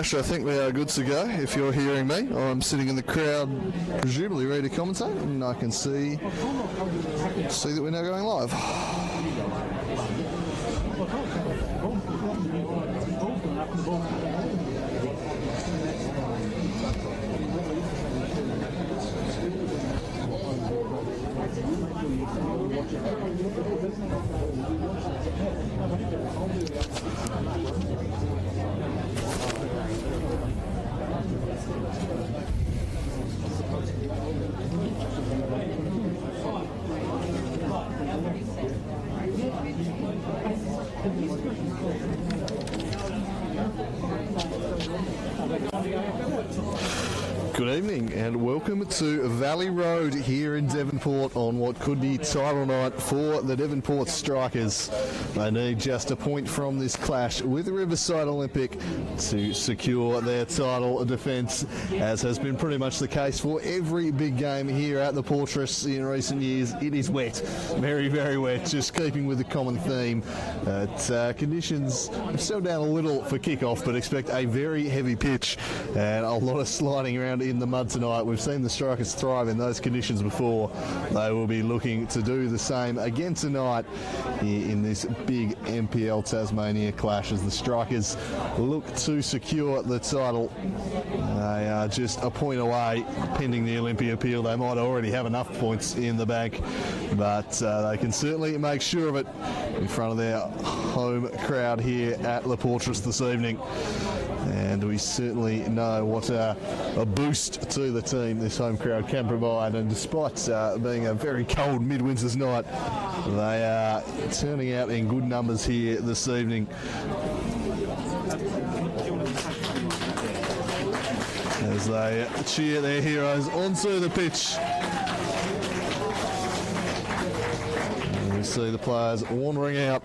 Ash, I think we are good to go. If you're hearing me, I'm sitting in the crowd, presumably ready to commentate, and I can see that we're now going live. Good evening and welcome to Valley Road here in Devonport on what could be title night for the Devonport Strikers. They need just a point from this clash with Riverside Olympic to secure their title defence, as has been pretty much the case for every big game here at the Portress in recent years. It is wet, very, very wet, just keeping with the common theme. Conditions have settled down a little for kick-off, but expect a very heavy pitch and a lot of sliding around in the mud tonight. We've seen the Strikers thrive in those conditions before. They will be looking to do the same again tonight in this big NPL Tasmania clash as the Strikers look to secure the title. They are just a point away pending the Olympia appeal. They might already have enough points in the bank, but they can certainly make sure of it in front of their home crowd here at the Portress this evening. And we certainly know what a boost to the team this home crowd can provide. And despite being a very cold midwinter's night, they are turning out in good numbers here this evening. As they cheer their heroes onto the pitch. And we see the players wandering out,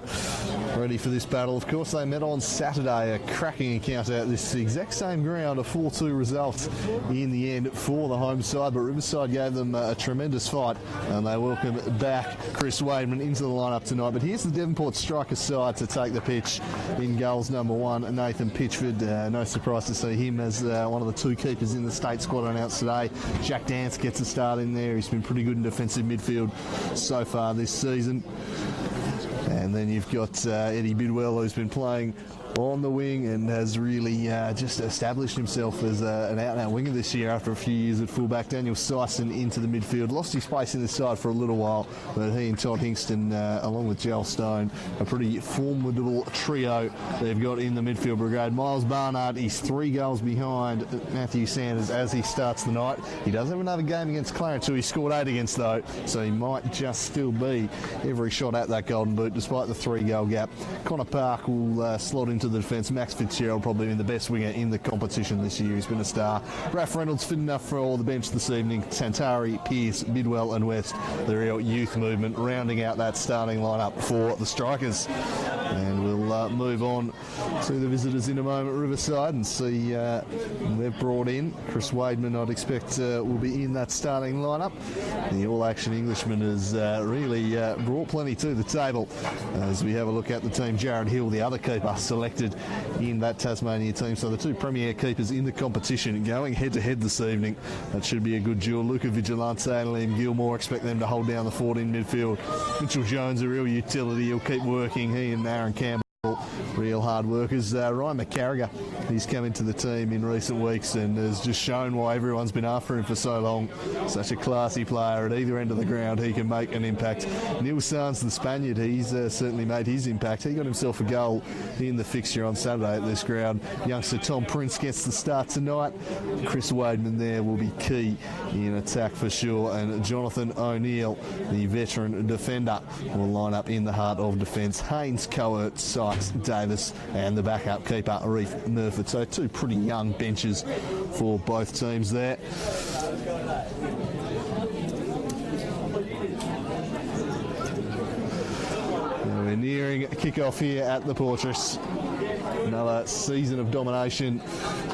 ready for this battle. Of course, they met on Saturday, a cracking encounter at this exact same ground, a 4-2 result in the end for the home side, but Riverside gave them a tremendous fight, and they welcome back Chris Wademan into the lineup tonight. But here's the Devonport Strikers side to take the pitch. In goals, number 1, Nathan Pitchford. No surprise to see him as one of the 2 keepers in the state squad announced today. Jack Dance gets a start in there. He's been pretty good in defensive midfield so far this season. And then you've got Eddie Bidwell, who's been playing on the wing and has really just established himself as an out-and-out winger this year after a few years at fullback. Daniel Syson into the midfield. Lost his place in the side for a little while, but he and Todd Hingston, along with Joel Stone, a pretty formidable trio they've got in the midfield brigade. Miles Barnard is 3 goals behind Matthew Sanders as he starts the night. He does have another game against Clarence, who he scored 8 against, though, so he might just still be every shot at that golden boot, despite the 3-goal gap. Connor Park will slot into the defence. Max Fitzgerald probably been the best winger in the competition this year. He's been a star. Raph Reynolds fit enough for all the bench this evening. Tantari, Pearce, Bidwell and West, the real youth movement, rounding out that starting lineup for the Strikers. And we'll move on to the visitors in a moment, Riverside, and see they've brought in Chris Wademan. I'd expect will be in that starting lineup. The all-action Englishman has really brought plenty to the table. As we have a look at the team, Jared Hill, the other keeper, selected in that Tasmania team. So the 2 premier keepers in the competition going head-to-head this evening. That should be a good duel. Luca Vigilante and Liam Gilmore, expect them to hold down the fort in midfield. Mitchell Jones, a real utility. He'll keep working. He and Aaron Campbell, real hard workers. Ryan McCarriger, he's come into the team in recent weeks and has just shown why everyone's been after him for so long. Such a classy player at either end of the ground. He can make an impact. Neil Sands, the Spaniard, he's certainly made his impact. He got himself a goal in the fixture on Saturday at this ground. Youngster Tom Prince gets the start tonight. Chris Wademan there will be key in attack for sure. And Jonathan O'Neill, the veteran defender, will line up in the heart of defence. Haynes, Coert, Sykes, Davis and the backup keeper, Reef Murford. So 2 pretty young benches for both teams there. We're nearing kick-off here at the Portress. Another season of domination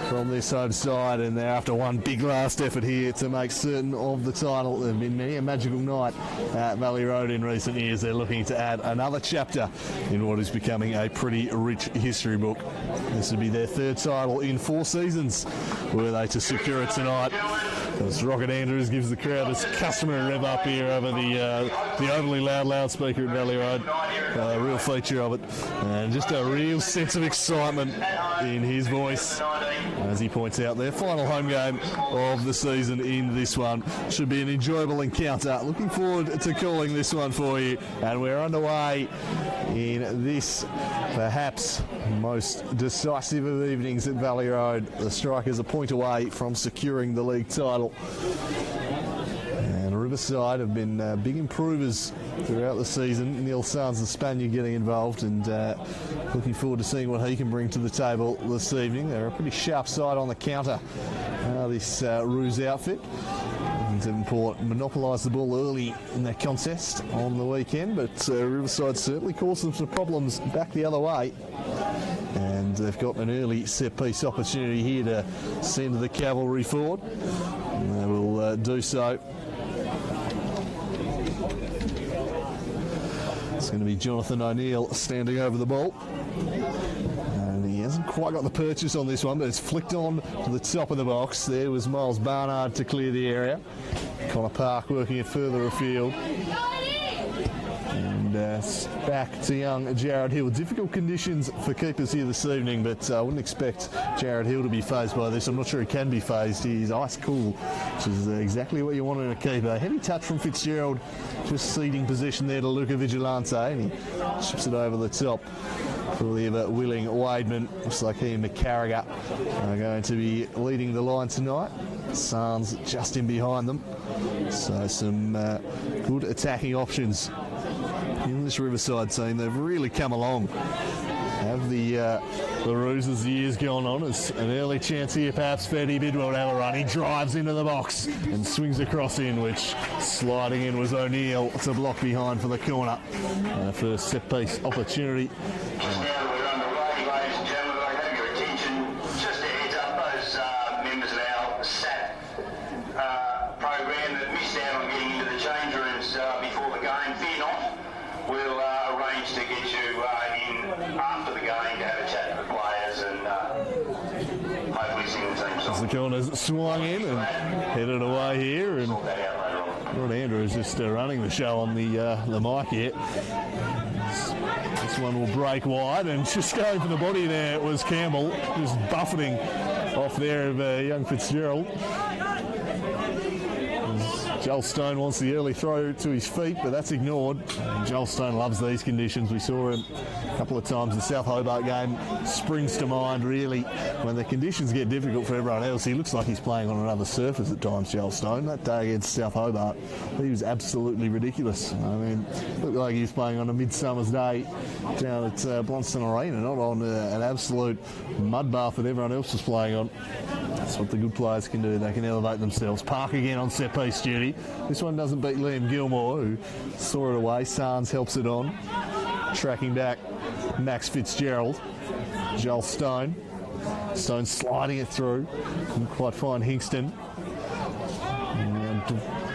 from this home side, and they're after one big last effort here to make certain of the title. There have been many a magical night at Valley Road in recent years. They're looking to add another chapter in what is becoming a pretty rich history book. This would be their third title in 4 seasons, were they to secure it tonight. As Rocket Andrews gives the crowd his customary rev up here over the overly loud loudspeaker at Valley Road. A real feature of it, and just a real sense of excitement in his voice as he points out their final home game of the season in this one. Should be an enjoyable encounter. Looking forward to calling this one for you, and we're underway in this perhaps most decisive of evenings at Valley Road. The Strikers a point away from securing the league title. And Riverside have been big improvers throughout the season. Neil Sands, the Spaniard, getting involved, and looking forward to seeing what he can bring to the table this evening. They're a pretty sharp side on the counter, this Ruse outfit. Devonport monopolised the ball early in their contest on the weekend, but Riverside certainly caused them some problems back the other way. And they've got an early set-piece opportunity here to send the cavalry forward. And they will do so. It's going to be Jonathan O'Neill standing over the ball. And he hasn't quite got the purchase on this one, but it's flicked on to the top of the box. There was Miles Barnard to clear the area. Connor Park working it further afield. And back to young Jared Hill. Difficult conditions for keepers here this evening, but I wouldn't expect Jared Hill to be fazed by this. I'm not sure he can be fazed. He's ice cool, which is exactly what you want in a keeper. Heavy touch from Fitzgerald, just ceding possession there to Luca Vigilante, and he chips it over the top for the ever willing Wademan. Looks like he and McCarriger are going to be leading the line tonight. Sands just in behind them. So some good attacking options in this Riverside team. They've really come along. Have the Ruse as the years gone on. As an early chance here, perhaps Ferdy Bidwell to have a run. He drives into the box and swings across in, which sliding in was O'Neill to block behind for the corner. First set-piece opportunity. As the corner's swung in and headed away here, and Rod Andrews just running the show on the mic here. This one will break wide, and just going for the body there was Campbell, just buffeting off there of young Fitzgerald. Joel Stone wants the early throw to his feet, but that's ignored. Joel Stone loves these conditions. We saw him a couple of times in the South Hobart game. Springs to mind, really, when the conditions get difficult for everyone else. He looks like he's playing on another surface at times, Joel Stone. That day against South Hobart, he was absolutely ridiculous. I mean, looked like he was playing on a midsummer's day down at Blunston Arena, not on an absolute mud bath that everyone else was playing on. That's what the good players can do. They can elevate themselves. Park again on set-piece duty. This one doesn't beat Liam Gilmore, who saw it away. Sands helps it on. Tracking back Max Fitzgerald. Joel Stone. Stone sliding it through. Couldn't quite find Hingston. And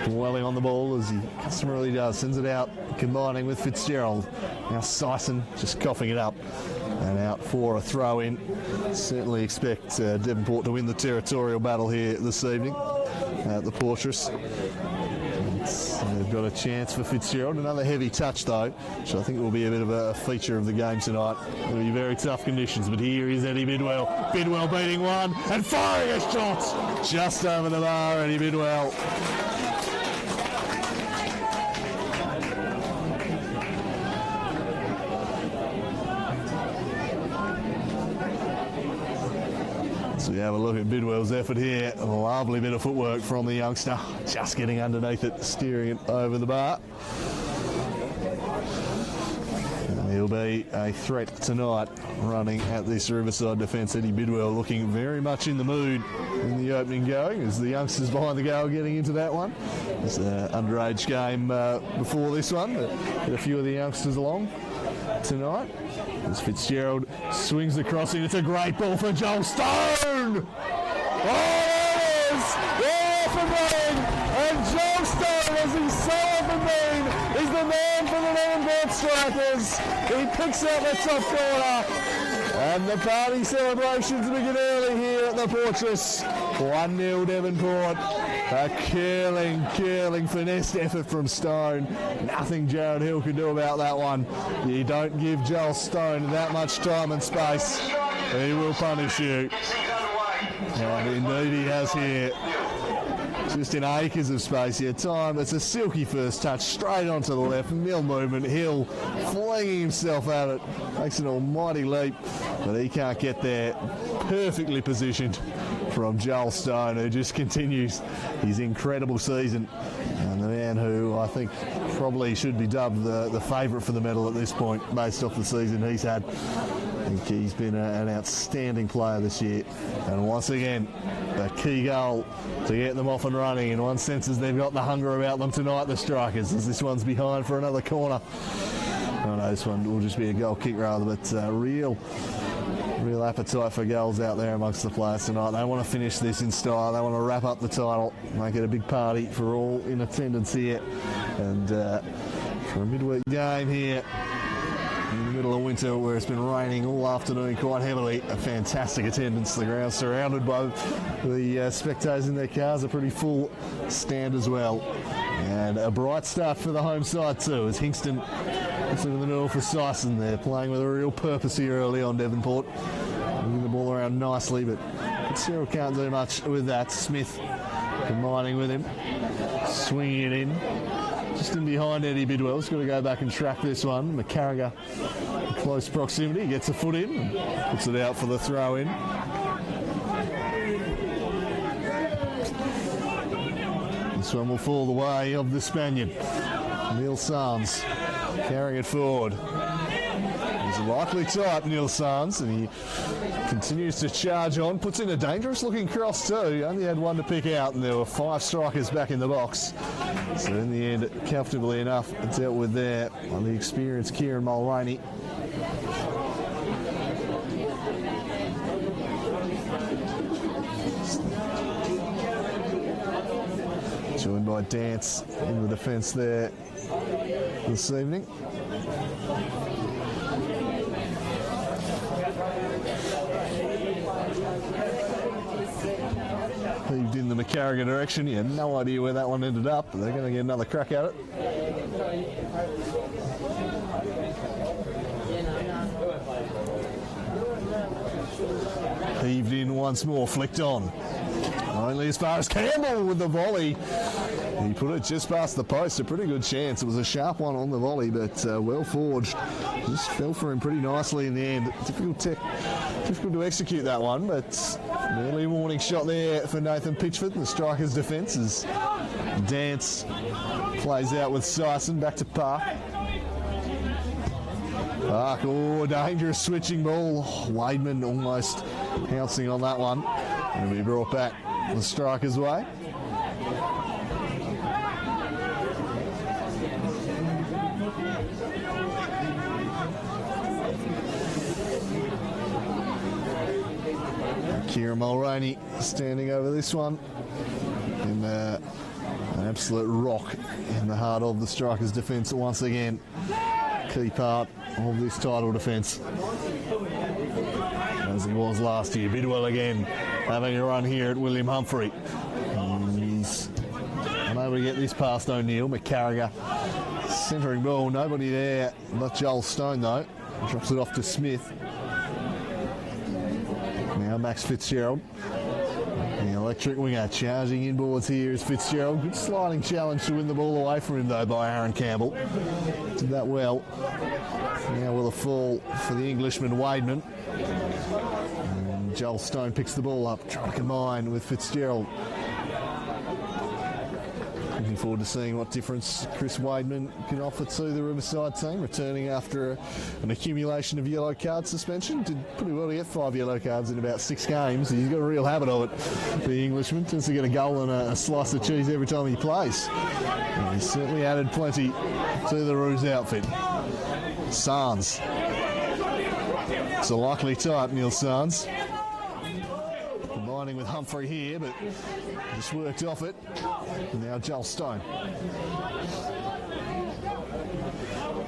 dwelling on the ball as he customarily does. Sends it out, combining with Fitzgerald. Now Sison just coughing it up. And out for a throw-in. Certainly expect Devonport to win the territorial battle here this evening at the Portress. They've got a chance for Fitzgerald. Another heavy touch, though, which I think will be a bit of a feature of the game tonight. It'll be very tough conditions, but here is Eddie Bidwell. Bidwell beating one and firing a shot just over the bar, Eddie Bidwell. So we have a look at Bidwell's effort here. A lovely bit of footwork from the youngster. Just getting underneath it, steering it over the bar. And he'll be a threat tonight running at this Riverside defence. Eddie Bidwell looking very much in the mood in the opening going as the youngsters behind the goal getting into that one. It's an underage game before this one, but get a few of the youngsters along. tonight. As Fitzgerald swings the crossing, it's a great ball for Joel Stone! Oh, it is! They're off and running! And Joel Stone, as he's so often been, is the man for the Devonport Strikers. He picks out the top corner. And the party celebrations begin early here at the Fortress. 1-0 Devonport. A curling, finessed effort from Stone. Nothing Jared Hill can do about that one. You don't give Joel Stone that much time and space, he will punish you. And indeed he has here. Just in acres of space here. Time, it's a silky first touch, straight onto the left, mill movement, Hill flinging himself at it, makes an almighty leap, but he can't get there. Perfectly positioned from Joel Stone, who just continues his incredible season, and the man who I think probably should be dubbed the favourite for the medal at this point, based off the season he's had. I think he's been an outstanding player this year, and once again a key goal to get them off and running. In one sense, as they've got the hunger about them tonight, the Strikers, as this one's behind for another corner. Oh no, this one will just be a goal kick rather, but real appetite for goals out there amongst the players tonight. They want to finish this in style. They want to wrap up the title, make it a big party for all in attendance here, and for a midweek game here in the middle of winter where it's been raining all afternoon quite heavily, a fantastic attendance. The ground surrounded by the spectators in their cars, a pretty full stand as well. And a bright start for the home side too, as Hingston looks in the middle for Sison. They're playing with a real purpose here early on, Devonport. Moving the ball around nicely, but Fitzgerald can't do much with that. Smith combining with him, swinging it in. Just in behind Eddie Bidwell's got to go back and track this one. McCarriger in close proximity, gets a foot in, and puts it out for the throw in. This one will fall the way of the Spaniard, Neil Sands, carrying it forward. He's a likely type, Neil Sands, and he continues to charge on, puts in a dangerous looking cross too. He only had one to pick out, and there were 5 strikers back in the box. So in the end, comfortably enough, dealt with there on the experienced Kieran Mulroney. Joined by Dance in the defence there this evening. Heaved in the McCarrigan direction. You had no idea where that one ended up, but they're going to get another crack at it. Heaved in once more, flicked on. Only as far as Campbell with the volley. He put it just past the post, a pretty good chance. It was a sharp one on the volley, but well forged. Just fell for him pretty nicely in the end. Difficult to execute that one, but an early warning shot there for Nathan Pitchford. The Strikers' defence as Dance plays out with Sison back to Park. Park, oh, dangerous switching ball. Wademan almost pouncing on that one. And we brought back the Strikers' way. Kieran Mulroney standing over this one. And an absolute rock in the heart of the Strikers' defence once again. Key part of this title defence, as he was last year. Bidwell again having a run here at William Humphrey. He's unable to get this past O'Neill. McCarriger centering ball, nobody there but Joel Stone though. Drops it off to Smith. Now Max Fitzgerald, the electric winger, charging inboards here is Fitzgerald. Good sliding challenge to win the ball away from him though by Aaron Campbell. Did that well. Now with a fall for the Englishman Wademan. And Joel Stone picks the ball up, trying to combine with Fitzgerald. Looking forward to seeing what difference Chris Wademan can offer to the Riverside team, returning after an accumulation of yellow card suspension. Did pretty well to get 5 yellow cards in about 6 games. He's got a real habit of it, the Englishman. Tends to get a goal and a slice of cheese every time he plays. And he's certainly added plenty to the Roos outfit. Sands. It's a likely type, Neil Sands. Combining with Humphrey here, but just worked off it. And now Joel Stone.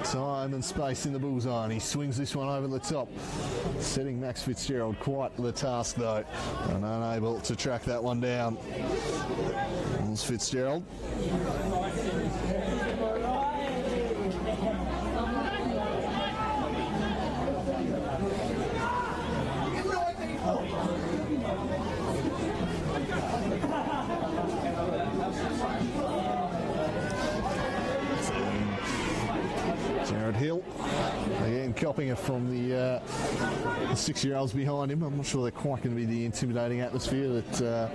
Time and space in the bullseye, and he swings this one over the top, setting Max Fitzgerald quite the task though, and unable to track that one down. Here's Fitzgerald. Jared Hill, again copying it from the 6-year-olds behind him. I'm not sure they're quite going to be the intimidating atmosphere that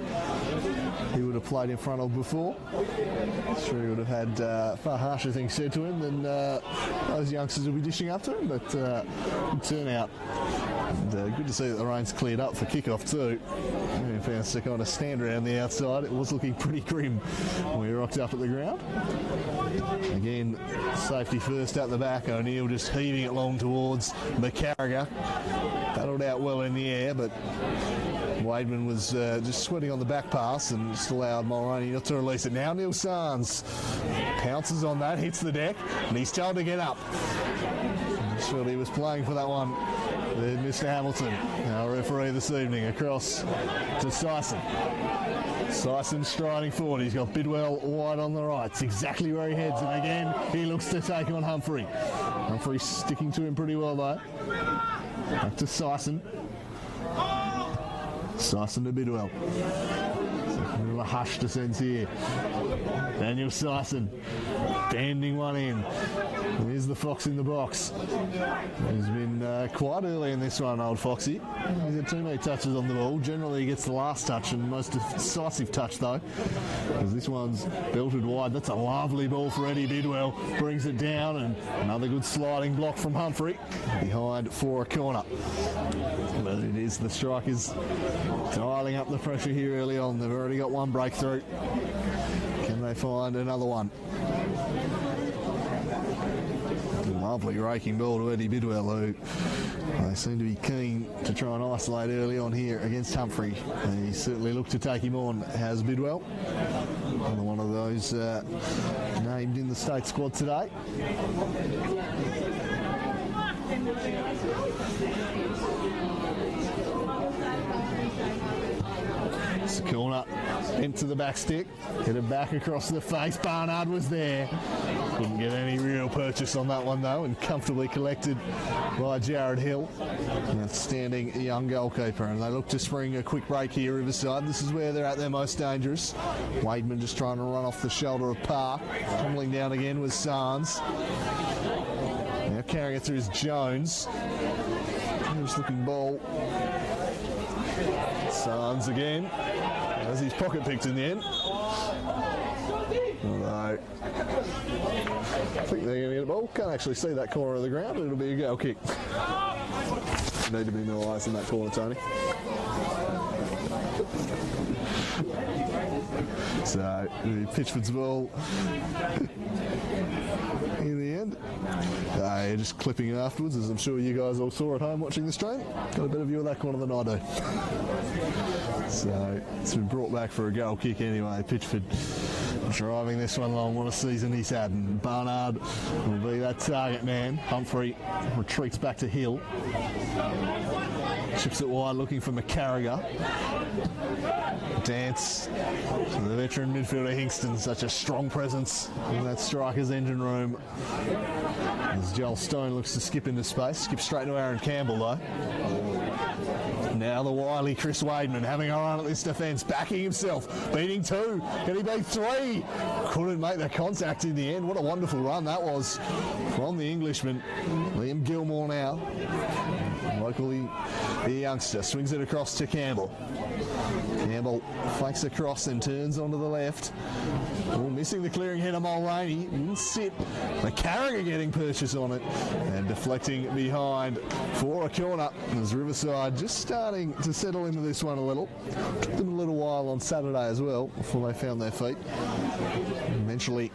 he would have played in front of before. I'm sure he would have had far harsher things said to him than those youngsters will be dishing up to him, but good turnout. And good to see that the rain's cleared up for kickoff too. And if us to kind of stand around the outside, it was looking pretty grim when we rocked up at the ground. Again, safety first at the back. O'Neill just heaving it long towards McCarriger. Battled out well in the air, but Wademan was just sweating on the back pass and just allowed Mulroney not to release it. Now Neil Sands pounces on that, hits the deck, and he's told to get up. Surely he was playing for that one. Then Mr. Hamilton, our referee this evening, across to Syson. Syson striding forward. He's got Bidwell wide on the right. It's exactly where he heads, and again he looks to take on Humphrey. Humphrey sticking to him pretty well though. Back to Syson. Syson to Bidwell. A little hush descends here. Daniel Syson bending one in. Here's the Fox in the box. He's been quite early in this one, old Foxy. He's had too many touches on the ball. Generally he gets the last touch and most decisive touch though, because this one's belted wide. That's a lovely ball for Eddie Bidwell. Brings it down, and another good sliding block from Humphrey behind for a corner. But it is the strikers dialing up the pressure here early on. They've already got one breakthrough. Can they find another one? Lovely raking ball to Eddie Bidwell, who they seem to be keen to try and isolate early on here against Humphrey. And he certainly looked to take him on, has Bidwell. Another one of those named in the state squad today. It's a corner, into the back stick, hit it back across the face. Barnard was there. Couldn't get any real purchase on that one though, and comfortably collected by Jared Hill. An outstanding young goalkeeper, and they look to spring a quick break here, Riverside. This is where they're at their most dangerous. Wademan just trying to run off the shoulder of Park. Tumbling down again with Sands. Now carrying it through is Jones. Nice looking ball. Sands again. As his pocket picked in the end. Although I think they're going to get a ball. Can't actually see that corner of the ground, but it'll be a goal kick. Need to be more eyes in that corner, Tony. So, Pitchford's ball in the end. Just clipping it afterwards, as I'm sure you guys all saw at home watching the stream. Got a better view of that corner than I do. So, it's been brought back for a goal kick anyway. Pitchford driving this one along. What a season he's had. And Barnard will be that target man. Humphrey retreats back to Hill. Chips it wide, looking for McCarriger. Dance to the veteran midfielder Hingston. Such a strong presence in that striker's engine room. As Joel Stone looks to skip into space. Skip straight to Aaron Campbell though. Now the wily Chris Wademan having a run at this defence, backing himself, beating 2. Can he beat 3? Couldn't make the contact in the end. What a wonderful run that was from the Englishman. Liam Gilmore now. Locally, the youngster swings it across to Campbell. Campbell fakes across and turns onto the left. Oh, missing the clearing header, Mulroney. Didn't sit. The Carriger getting purchase on it and deflecting behind for a corner. As Riverside just starting to settle into this one a little. Took them a little while on Saturday as well before they found their feet. Eventually,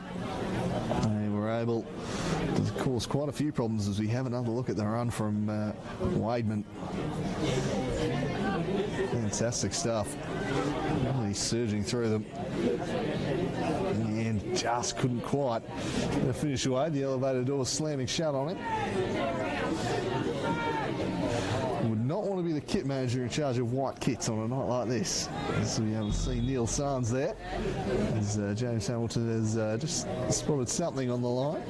they were able to cause quite a few problems as we have another look at the run from Wademan. Fantastic stuff. Really surging through them. And just couldn't quite finish away. The elevator door slamming shut on him. Would not want to be the kit manager in charge of white kits on a night like this. As we haven't seen Neil Sands there. As James Hamilton has just spotted something on the line.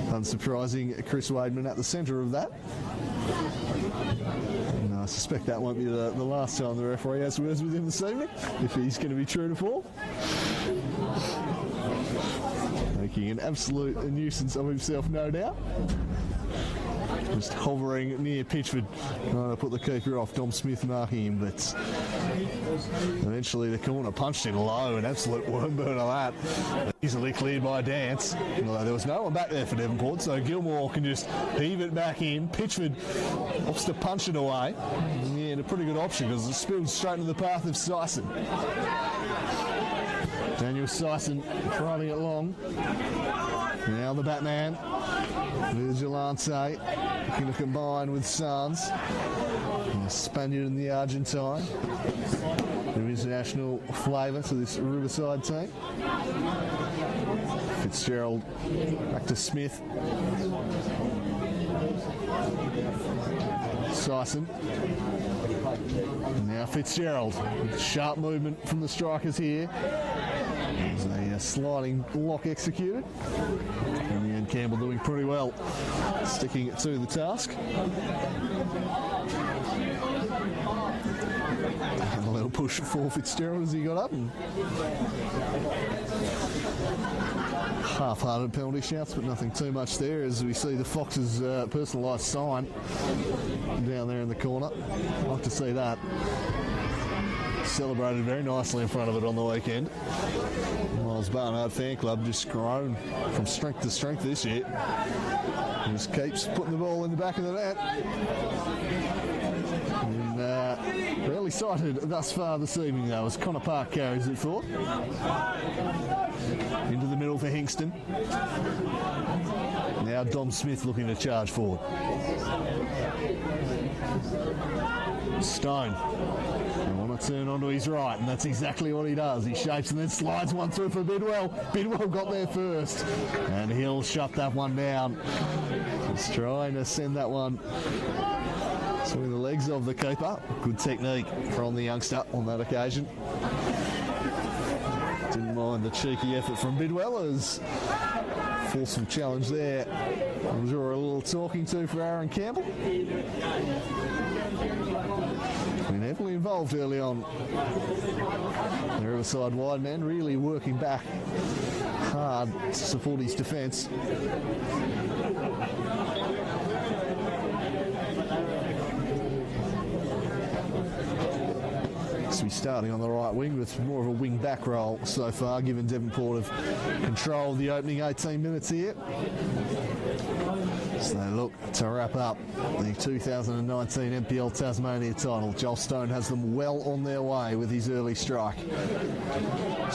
Unsurprising, Chris Wademan at the centre of that. And I suspect that won't be the last time the referee has words with him this evening, if he's going to be true to form. Making an absolute nuisance of himself, no doubt. Just hovering near Pitchford, trying to put the keeper off. Dom Smith marking him, but eventually the corner punched him low, an absolute worm burn of that. Easily cleared by Dance. Although there was no one back there for Devonport, so Gilmore can just heave it back in. Pitchford opts to punch it away. Yeah, and a pretty good option because it spilled straight into the path of Syson. Daniel Syson driving it long. Now the Batman, Vigilante, looking to combine with Sands. The Spaniard and the Argentine. There is international flavour to this Riverside team. Fitzgerald back to Smith. Syson. Now Fitzgerald. Sharp movement from the strikers here. There's a sliding lock executed. And the end, Campbell doing pretty well, sticking to the task. And a little push for Fitzgerald as he got up. And half-hearted penalty shouts, but nothing too much there as we see the Fox's personalised sign down there in the corner. I'd like to see that. Celebrated very nicely in front of it on the weekend. Miles Barnard Fan Club just grown from strength to strength this year. He just keeps putting the ball in the back of the net. And rarely sighted thus far this evening though, as Connor Park carries it forward. Into the middle for Hingston. Now Dom Smith looking to charge forward. Stone. They want to turn onto his right, and that's exactly what he does. He shapes and then slides one through for Bidwell. Bidwell got there first, and he'll shut that one down. Just trying to send that one between the legs of the keeper. Good technique from the youngster on that occasion. Didn't mind the cheeky effort from Bidwell as forceful challenge there. I'm sure a little talking to for Aaron Campbell. Been heavily involved early on. The Riverside wide man really working back hard to support his defence. We're starting on the right wing with more of a wing back role so far, given Devonport have controlled the opening 18 minutes here. So they look to wrap up the 2019 NPL Tasmania title. Joel Stone has them well on their way with his early strike.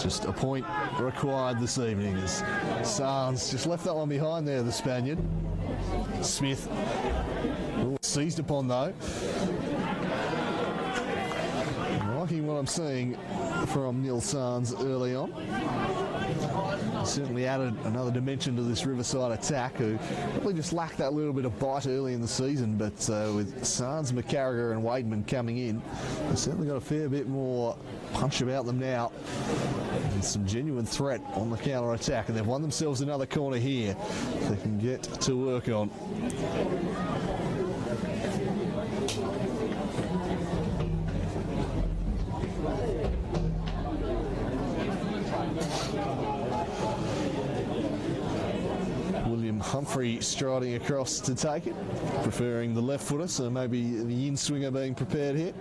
Just a point required this evening as Sands just left that one behind there, the Spaniard. Smith seized upon though. Liking what I'm seeing from Neil Sands early on. Certainly added another dimension to this Riverside attack, who probably just lacked that little bit of bite early in the season, but with Sands, McCarriger and Wademan coming in, they've certainly got a fair bit more punch about them now and some genuine threat on the counter-attack, and they've won themselves another corner here they can get to work on. Humphrey striding across to take it, preferring the left footer, so maybe the in-swinger being prepared here.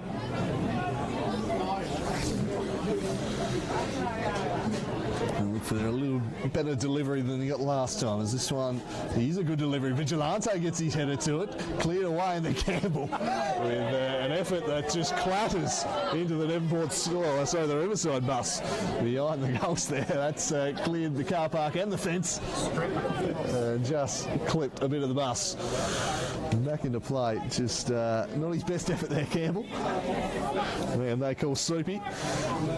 And look for a little better delivery than he got last time, as this one is a good delivery. Vigilante gets his header to it, cleared away in the Campbell with an effort that just clatters into the Devonport score, sorry, the Riverside bus behind the goals there. That's cleared the car park and the fence, just clipped a bit of the bus. And back into play, just not his best effort there, Campbell. And they call Soupy.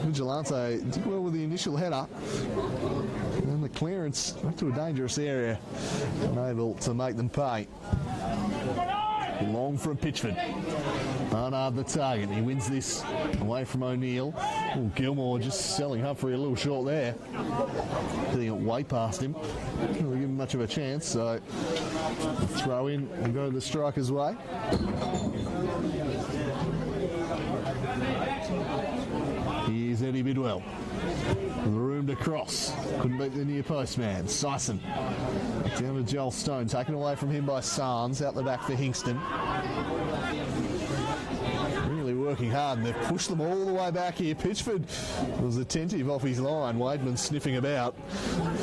Vigilante did well with the initial header. And the clearance up to a dangerous area, unable to make them pay. Long from Pitchford. Barnard the target. He wins this away from O'Neill. Ooh, Gilmore just selling Humphrey a little short there. Hitting it way past him. Didn't really give him much of a chance, so throw in and go the striker's way. Here's Eddie Bidwell. The room to cross. Couldn't beat the near post man. Sison. Down to Joel Stone. Taken away from him by Sarnes. Out the back for Hingston. Really working hard, and they've pushed them all the way back here. Pitchford was attentive off his line. Wademan sniffing about.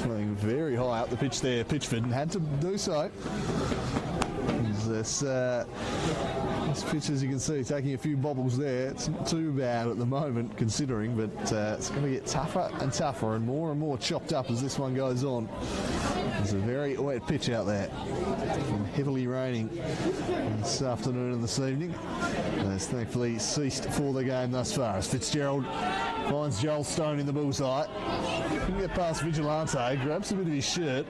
Playing very high up the pitch there, Pitchford, and had to do so. This pitch, as you can see, taking a few bobbles there. It's not too bad at the moment, considering, but it's going to get tougher and tougher and more chopped up as this one goes on. It's a very wet pitch out there. And heavily raining this afternoon and this evening. It's thankfully ceased for the game thus far, as Fitzgerald finds Joel Stone in the bullseye. Couldn't get past Vigilante, grabs a bit of his shirt.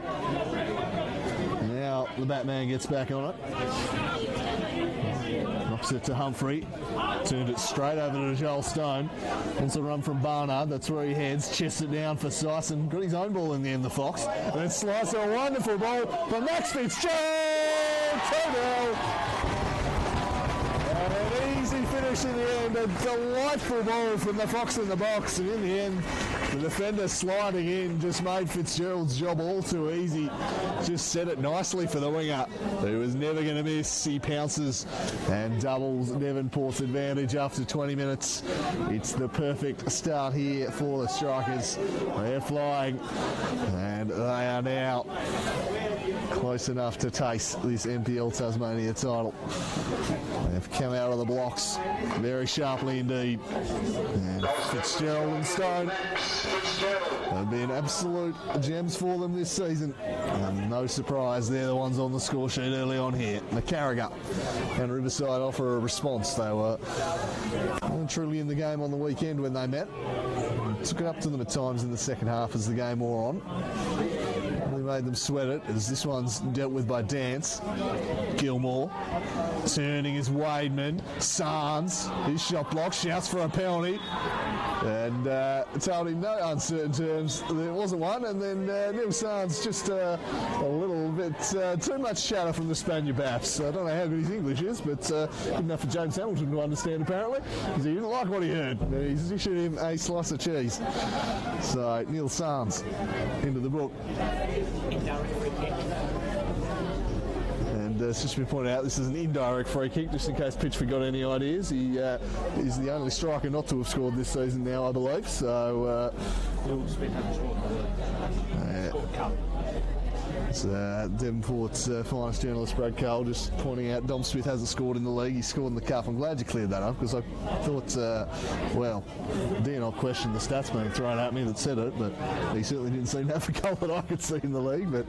Now the Batman gets back on it. Knocks it to Humphrey. Turned it straight over to Joel Stone. Wants a run from Barnard. That's where he heads. Chests it down for Sison. Got his own ball in the end, the Fox. And then slices a wonderful ball for Max Fitzgerald. 2-0. An easy finish in the end. A delightful ball from the Fox in the box. And in the end, the defender sliding in just made Fitzgerald's job all too easy. Just set it nicely for the winger, who was never going to miss. He pounces and doubles Devonport's advantage after 20 minutes. It's the perfect start here for the Strikers. They're flying, and they are now close enough to taste this NPL Tasmania title. They've come out of the blocks very sharply indeed. And Fitzgerald and Stone have been absolute gems for them this season. And no surprise, they're the ones on the score sheet early on here. McCarriger and Riverside offer a response. They were truly in the game on the weekend when they met. And took it up to them at times in the second half as the game wore on. Really made them sweat it, as this one's dealt with by Dance. Gilmore turning his Wademan. Sarnes, his shot block, shouts for a penalty, and told him no uncertain terms there wasn't one. And then Neil Sarnes just a little bit too much chatter from the Spaniard perhaps. I don't know how good his English is, but good enough for James Hamilton to understand apparently, because he didn't like what he heard. He's issued him a slice of cheese. So Neil Sarnes into the book. And it's just been pointed out, this is an indirect free kick, just in case Pitchford got any ideas. He is the only striker not to have scored this season now, I believe. So it's Devonport's finest journalist, Brad Cole, just pointing out Dom Smith hasn't scored in the league. He scored in the cup. I'm glad you cleared that up, because I thought, well, Dean questioned the stats being thrown at me that said it, but he certainly didn't seem to have a goal that I could see in the league. But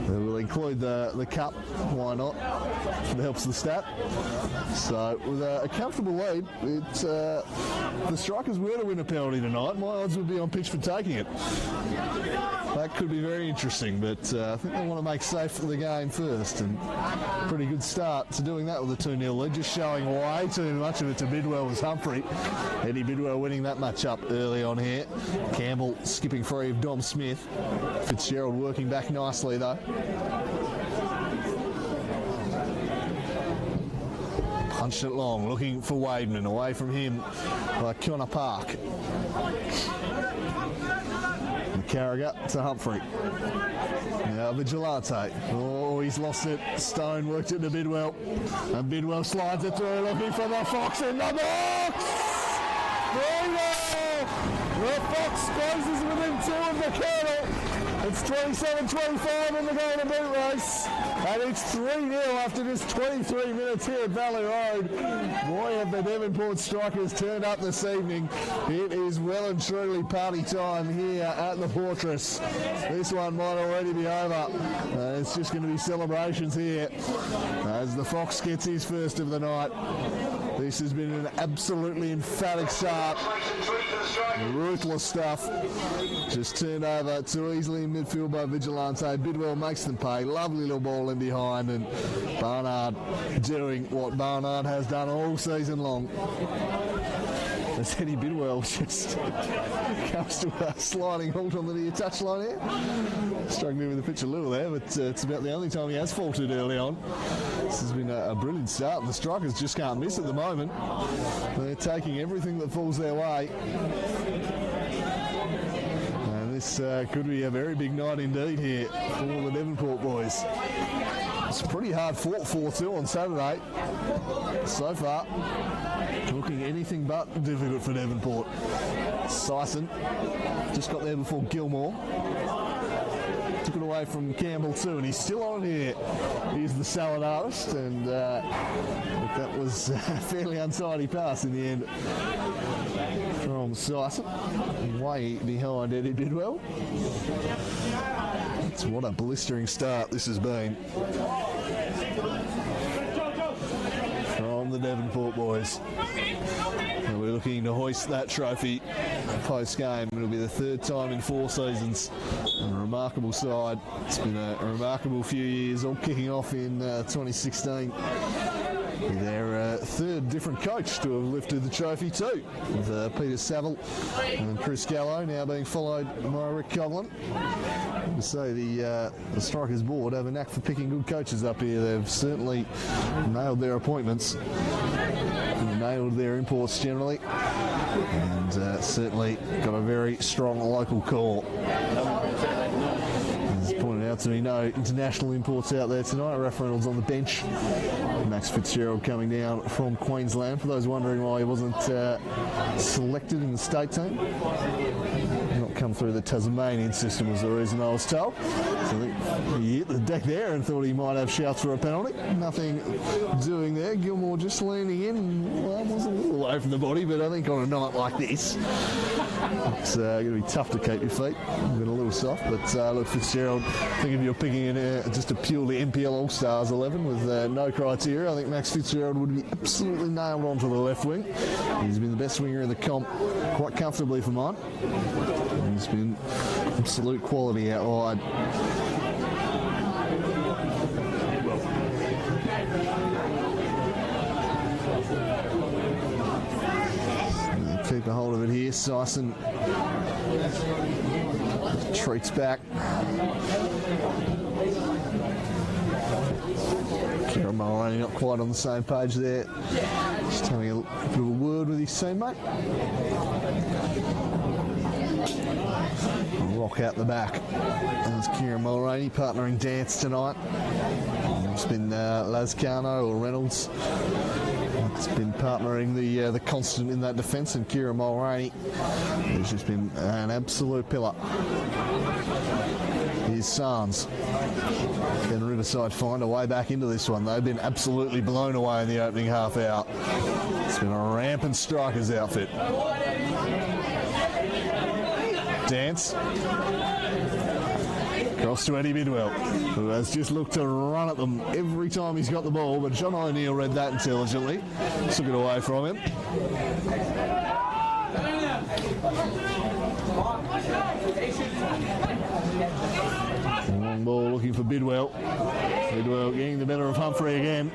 we'll include the cup, why not? It helps the stat. So with a comfortable lead, it's the Strikers were to win a penalty tonight, my odds would be on Pitchford taking it. That could be very interesting, but I think they want to make safe for the game first, and pretty good start to doing that with a 2-0 lead, just showing way too much of it to Bidwell was Humphrey. Eddie Bidwell winning that match up early on here. Campbell skipping free of Dom Smith. Fitzgerald working back nicely though. Punched it long, looking for Wademan, away from him by Connor Park. Carragher to Humphrey. Now Vigilante. Oh, he's lost it. Stone worked it to Bidwell. And Bidwell slides it through, looking for the Fox in the box! 3-0! The Fox closes within 2 of the Colonel. It's 27-25 in the Golden Boot race. And it's 3-0 after just 23 minutes here at Valley Road. Boy, have the Devonport Strikers turned up this evening. It is well and truly party time here at the Fortress. This one might already be over. It's just going to be celebrations here as the Fox gets his first of the night. This has been an absolutely emphatic start. Ruthless stuff. Just turned over too easily in midfield by Vigilante. Bidwell makes them pay. Lovely little ball in behind, and Barnard doing what Barnard has done all season long. As Eddie Bidwell just comes to a sliding halt on the near touchline here. Struggling with the pitch a little there, but it's about the only time he has faltered early on. This has been a brilliant start, and the Strikers just can't miss at the moment. They're taking everything that falls their way. And this could be a very big night indeed here for the Devonport boys. It's pretty hard fought 4-2 on Saturday. So far, looking anything but difficult for Devonport. Sison just got there before Gilmore. Took it away from Campbell too, and he's still on here. He's the salad artist, and that was a fairly untidy pass in the end from Sison. Way behind Eddie Bidwell. What a blistering start this has been from the Devonport boys. And we're looking to hoist that trophy post-game. It'll be the 3rd time in 4 seasons. A remarkable side. It's been a remarkable few years, all kicking off in 2016. Their 3rd different coach to have lifted the trophy too, with Peter Saville and Chris Gallo now being followed by Rick Coughlin. To say the Strikers board have a knack for picking good coaches up here. They've certainly nailed their appointments, nailed their imports generally, and certainly got a very strong local core. As pointed out to me, no international imports out there tonight. Raph Reynolds on the bench. Max Fitzgerald coming down from Queensland. For those wondering why he wasn't selected in the state team. Not come through the Tasmanian system was the reason I was told. So I think he hit the deck there and thought he might have shouts for a penalty. Nothing doing there. Gilmore just leaning in. Well, was a little away from the body, but I think on a night like this, it's going to be tough to keep your feet. A little soft, but look, Fitzgerald, I think if you're picking in just a purely NPL All-Stars 11 with no criteria, I think Max Fitzgerald would be absolutely nailed onto the left wing. He's been the best winger in the comp quite comfortably for mine. He's been absolute quality out wide. Keep a hold of it here. Sison treats back. Kieran Mulroney not quite on the same page there. Just having a bit of a word with his teammate. Rock out the back. There's Kieran Mulroney partnering Dance tonight. It's been Lascano or Reynolds. It's been partnering the constant in that defence, and Kieran Mulroney has just been an absolute pillar. Here's Sands. Can Riverside find a way back into this one? They've been absolutely blown away in the opening half hour. It's been a rampant Strikers outfit. Dance. Cross to Eddie Bidwell, who has just looked to run at them every time he's got the ball, but John O'Neill read that intelligently. Took it away from him. Long ball looking for Bidwell. Bidwell getting the better of Humphrey again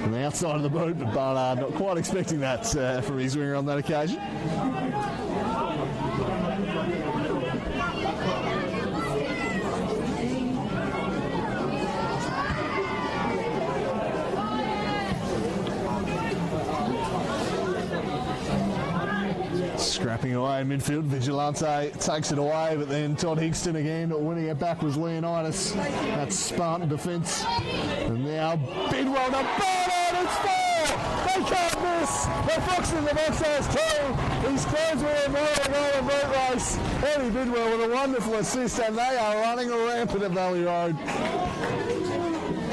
on the outside of the boot, but Barnard not quite expecting that from his winger on that occasion. Scrapping away in midfield. Vigilante takes it away, but then Todd Higston again winning it back was Leonidas. That's Spartan defence. And now Bidwell to Barnard, it's 4! They can't miss! The Fox in the box has 2! He's closed with a mile boat race. Eddie Bidwell with a wonderful assist, and they are running rampant at Valley Road.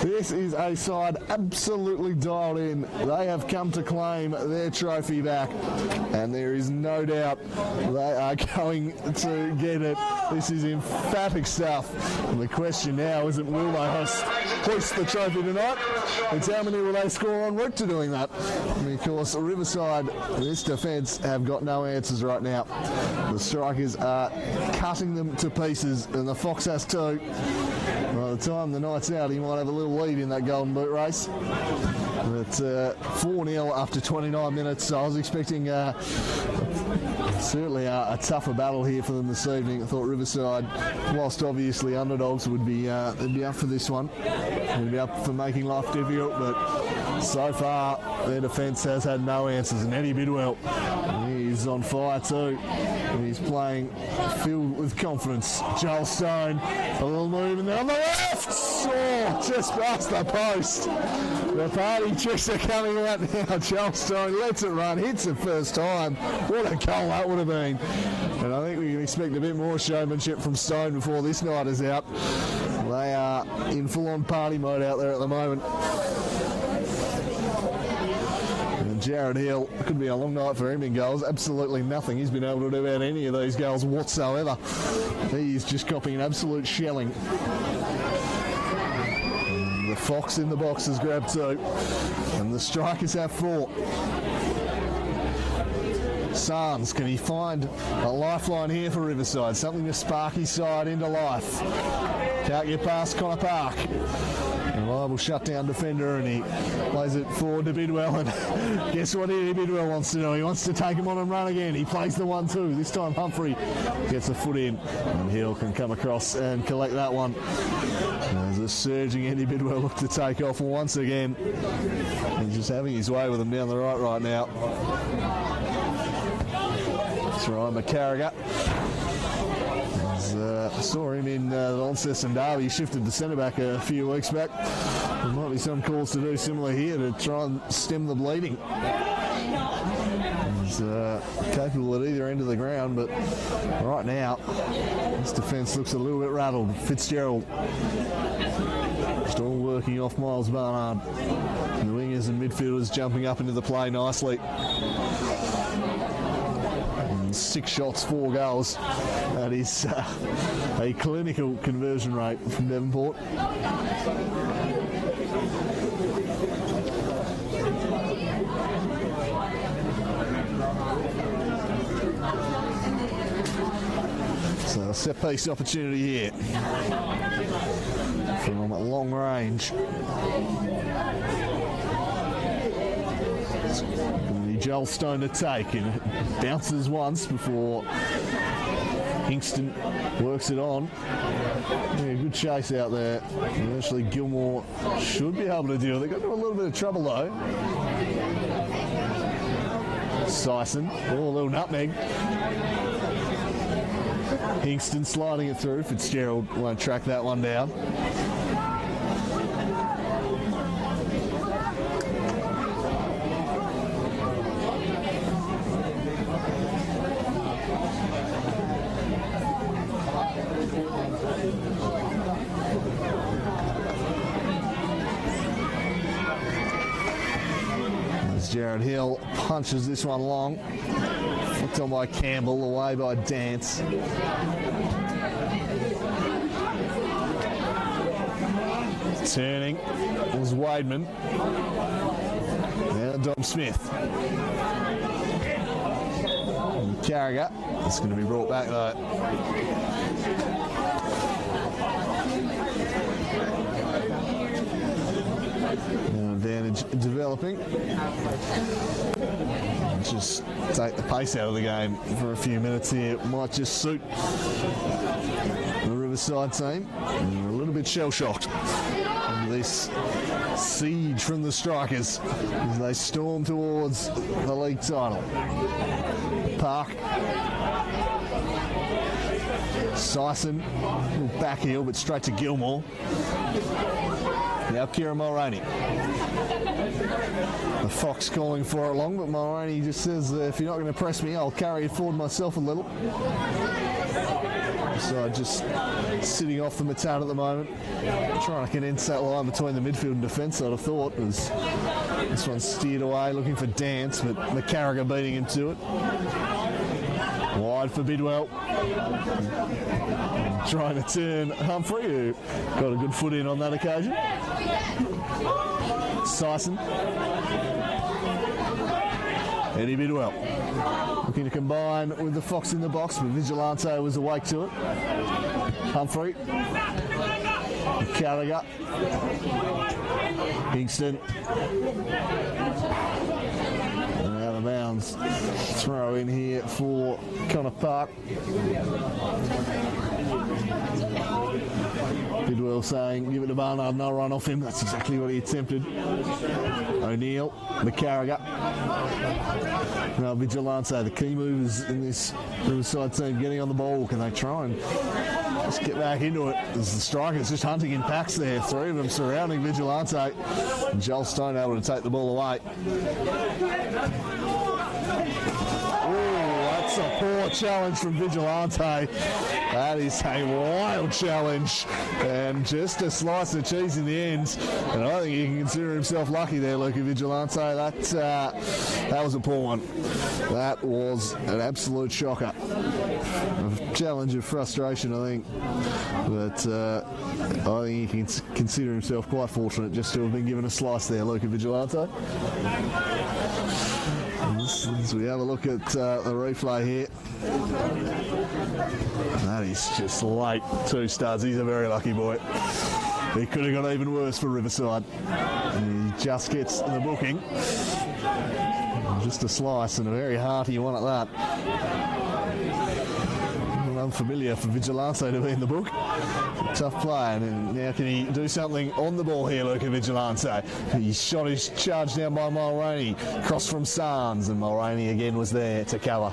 This is a side absolutely dialed in. They have come to claim their trophy back, and there is no doubt they are going to get it. This is emphatic stuff. And the question now isn't will they hoist the trophy tonight, it's how many will they score en route to doing that. Because Riverside, this defence, have got no answers right now. The Strikers are cutting them to pieces, and the Fox has 2. By the time the night's out, he might have a little lead in that Golden Boot race. But 4-0 after 29 minutes, so I was expecting certainly a tougher battle here for them this evening. I thought Riverside, whilst obviously underdogs, would be they'd be up for this one. They'd be up for making life difficult, but so far their defence has had no answers. And Eddie Bidwell, he's on fire too. He's playing filled with confidence. Joel Stone, a little move, and then on the left! Oh, just past the post. The party chicks are coming out now. Joel Stone lets it run, hits it first time. What a goal that would have been. And I think we can expect a bit more showmanship from Stone before this night is out. They are in full-on party mode out there at the moment. Jared Hill, could be a long night for him in goals. Absolutely nothing he's been able to do about any of these goals whatsoever. He's just copying an absolute shelling. And the Fox in the box has grabbed 2. And the Strikers have 4. Sands, can he find a lifeline here for Riverside? Something to spark his side into life. Can't get past Connor Park. Reliable shutdown defender, and he plays it forward to Bidwell, and guess what Bidwell wants to do? He wants to take him on and run again. He plays the 1-2. This time Humphrey gets a foot in, and Hill can come across and collect that one. There's a surging Eddie Bidwell look to take off once again. He's just having his way with him down the right now. That's Ryan McCarrigan. Saw him in the Launceston Derby. He shifted to centre-back a few weeks back. There might be some calls to do similar here to try and stem the bleeding. He's capable at either end of the ground, but right now, this defence looks a little bit rattled. Fitzgerald still working off Miles Barnard. The wingers and midfielders jumping up into the play nicely. 6 shots, 4 goals. That is a clinical conversion rate from Devonport. So a set piece opportunity here from long range. Joel Stone to take, and it bounces once before Hingston works it on. Yeah, good chase out there. Eventually Gilmore should be able to deal. They got into a little bit of trouble though. Sison, a little nutmeg. Hingston sliding it through. Fitzgerald won't track that one down. Jared Hill punches this one long. Flicked on by Campbell, away by Dance. Turning was Wademan. Now Dom Smith. Carragher. It's going to be brought back though. Advantage developing. Just take the pace out of the game for a few minutes here. Might just suit the Riverside team. And they're a little bit shell-shocked under this siege from the Strikers as they storm towards the league title. Park. Sison, little back heel, but straight to Gilmore. Now Kieran Mulroney. The Fox calling for it long, but Mulroney just says, if you're not going to press me, I'll carry it forward myself a little. So just sitting off the Matat at the moment, trying to condense that line between the midfield and defence, I'd have thought. As this one steered away, looking for Dance, but McCarriger beating him to it. Wide for Bidwell. Trying to turn Humphrey, who got a good foot in on that occasion. Sison. Eddie Bidwell. Looking to combine with the Fox in the box, but Vigilante was awake to it. Humphrey. Gallagher. Kingston. And out of bounds. Throw in here for Connor Park. Bidwell saying, give it to Barnard, no run off him. That's exactly what he attempted. O'Neill, McCarriger. Now Vigilante, the key movers in this Riverside team, getting on the ball. Can they try and just get back into it? As the strikers just hunting in packs there. Three of them surrounding Vigilante. And Joel Stone able to take the ball away. That's a poor challenge from Vigilante. That is a wild challenge, and just a slice of cheese in the end. And I think he can consider himself lucky there, Luca Vigilante. That was a poor one. That was an absolute shocker. A challenge of frustration, I think. But I think he can consider himself quite fortunate just to have been given a slice there, Luca Vigilante. As we have a look at the replay here, that is just late. 2 studs. He's a very lucky boy. It could have got even worse for Riverside. And he just gets the booking. Just a slice, and a very hearty one at that. Unfamiliar for Vigilante to be in the book. Tough play, and now can he do something on the ball here, Luca Vigilante? He shot his charge down by Mulroney. Cross from Sarns, and Mulroney again was there to cover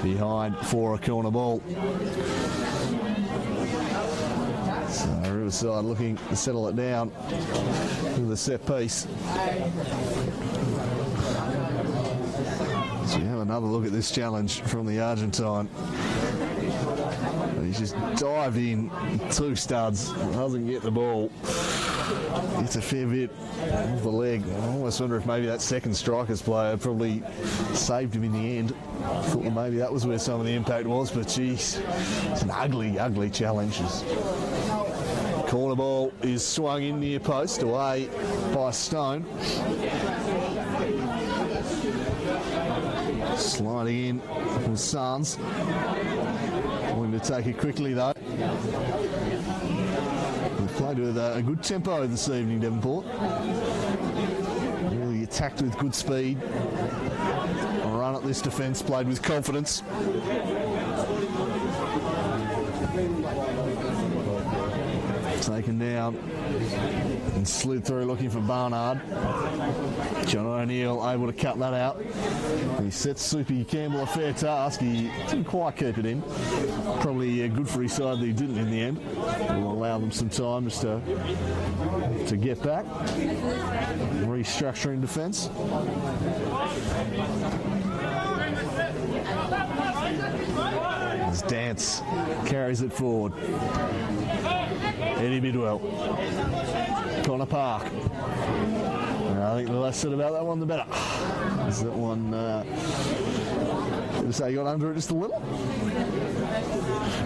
behind for a corner ball. So Riverside looking to settle it down with a set piece. So we have another look at this challenge from the Argentine. He's just dived in, 2 studs, doesn't get the ball. It's a fair bit of the leg. I almost wonder if maybe that second strikers player probably saved him in the end. I thought that maybe that was where some of the impact was, but geez, it's an ugly, ugly challenge. Corner ball is swung in near post, away by Stone. Sliding in from Sarns. Going to take it quickly though. We've played with a good tempo this evening, Devonport. Really attacked with good speed. Run at this defence, played with confidence. Taken down and slid through looking for Barnard. John O'Neill able to cut that out. He sets Soupy Campbell a fair task. He didn't quite keep it in. Probably good for his side that he didn't in the end. Will allow them some time just to get back. Restructuring defence. As Dance carries it forward. Eddie Bidwell. Connor Park. I think the less said about that one, the better. Is that one, say he got under it just a little?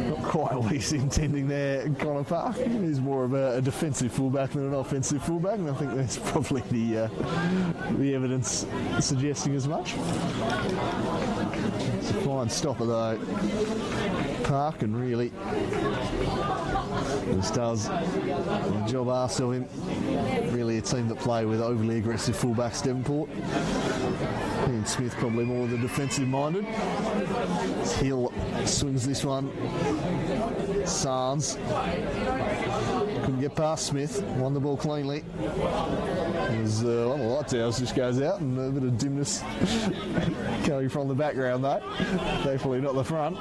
Not quite what he's intending there, Connor Park. He's more of a defensive fullback than an offensive fullback, and I think that's probably the evidence suggesting as much. It's a fine stopper though, Park, and really this does the job asked of him. Really a team that play with overly aggressive fullbacks, Devonport. Ian Smith probably more the defensive minded. Hill swings this one. Sarns Couldn't get past Smith. Won the ball cleanly. As one of the light towers just goes out and a bit of dimness coming from the background though. Definitely not the front.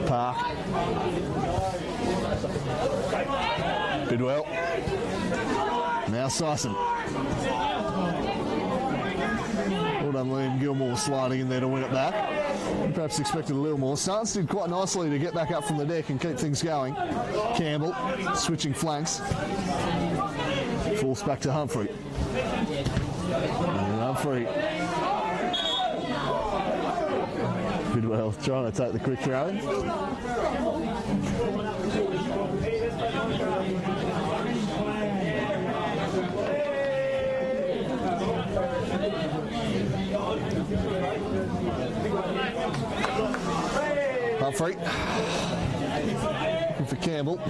Park. Bidwell. Now Sison. Well done, Liam Gilmore sliding in there to win it back. Perhaps expected a little more. Sons did quite nicely to get back up from the deck and keep things going. Campbell switching flanks. Falls back to Humphrey. And Humphrey. Bidwell trying to take the quick throw. Humphrey. For Campbell.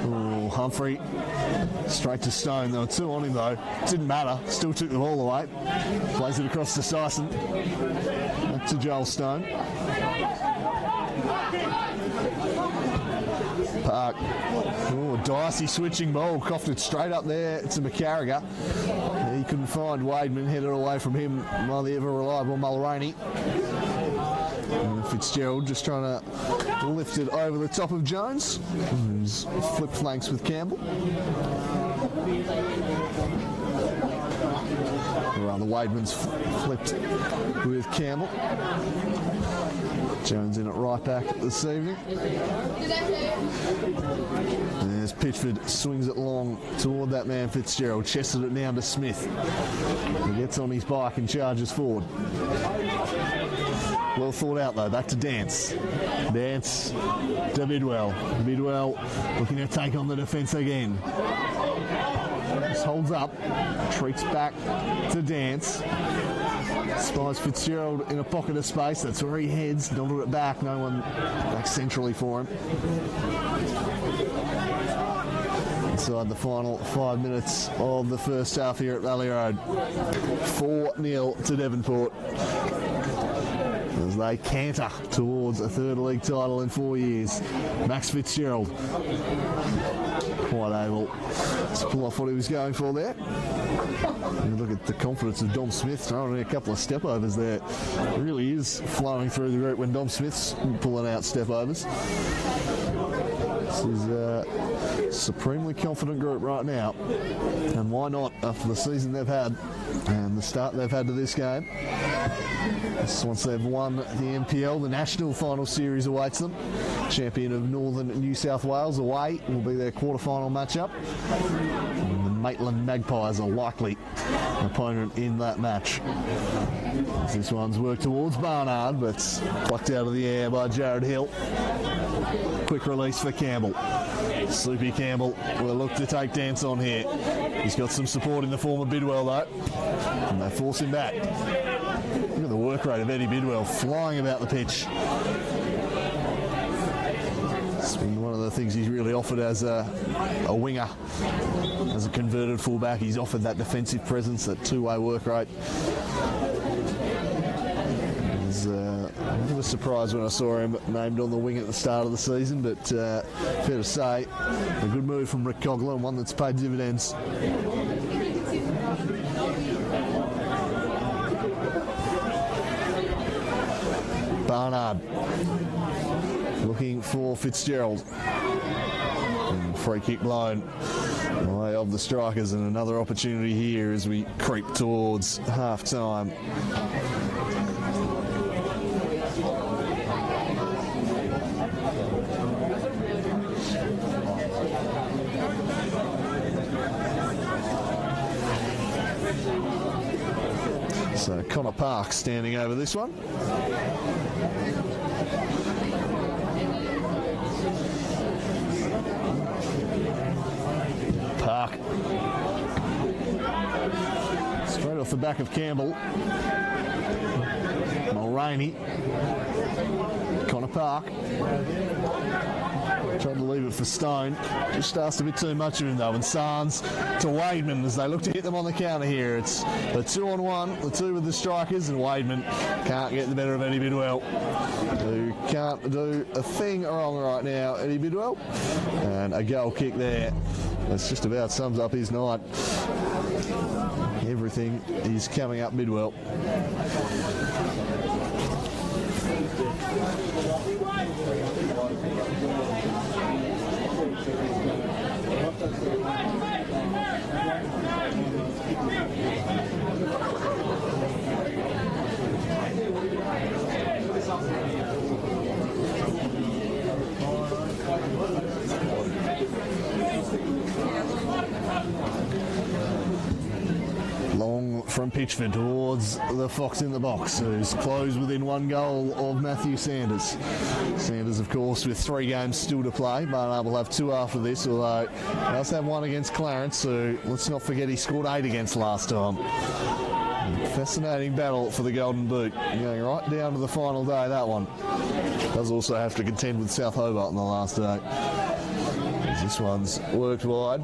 Ooh, Humphrey. Straight to Stone. There were two on him though. Didn't matter. Still took the ball away. Plays it across to Sison. Back to Joel Stone. Park. Oh, dicey switching ball. Coughed it straight up there to McCarriger. He couldn't find Wademan. Headed away from him by the ever reliable Mulroney. And Fitzgerald just trying to lift it over the top of Jones. Who's flipped flanks with Campbell. Rather, Wademan's flipped with Campbell. Jones in at right back this evening. And as Pitchford swings it long toward that man Fitzgerald, chested it down to Smith. He gets on his bike and charges forward. Well thought out though, back to Dance. Dance to Bidwell. Bidwell looking to take on the defence again. Just holds up, treats back to Dance. Spies Fitzgerald in a pocket of space. That's where he heads. Nodded it back. No one back centrally for him. Inside the final 5 minutes of the first half here at Valley Road. 4-0 to Devonport. As they canter towards a third league title in 4 years. Max Fitzgerald quite able to pull off what he was going for there. And look at the confidence of Dom Smith throwing in a couple of step overs there. It really is flowing through the group when Dom Smith's pulling out step overs. This is a supremely confident group right now. And why not after the season they've had and the start they've had to this game. Once they've won the NPL, the national final series awaits them. Champion of Northern New South Wales away will be their quarter-final matchup. And the Maitland Magpies are likely opponent in that match. This one's worked towards Barnard, but plucked out of the air by Jared Hill. Quick release for Campbell. Sloopy Campbell will look to take Dance on here. He's got some support in the form of Bidwell though, and they force him back. Look at the work rate of Eddie Bidwell flying about the pitch. It's been one of the things he's really offered as a winger, as a converted fullback. He's offered that defensive presence, that two-way work rate. It was a bit of a surprise when I saw him named on the wing at the start of the season, but fair to say, a good move from Rick Cogler and one that's paid dividends. Barnard looking for Fitzgerald. And free kick blown away of the strikers, and another opportunity here as we creep towards half time. So Connor Park standing over this one. Park. Straight off the back of Campbell. Mulroney. Connor Park. Trying to leave it for Stone. Just asked a bit too much of him though. And Sands to Wademan as they look to hit them on the counter here. It's the 2-on-1, the two with the strikers, and Wademan can't get the better of Eddie Bidwell, who can't do a thing wrong right now. Eddie Bidwell. And a goal kick there. That's just about sums up his night. Everything is coming up Bidwell. Long from Pitchford towards the Fox in the box, who's closed within one goal of Matthew Sanders. Sanders, of course, with 3 games still to play, but will have 2 after this, although he does have 1 against Clarence, so let's not forget he scored 8 against last time. Fascinating battle for the Golden Boot, going right down to the final day, that one. Does also have to contend with South Hobart on the last day. This one's worked wide.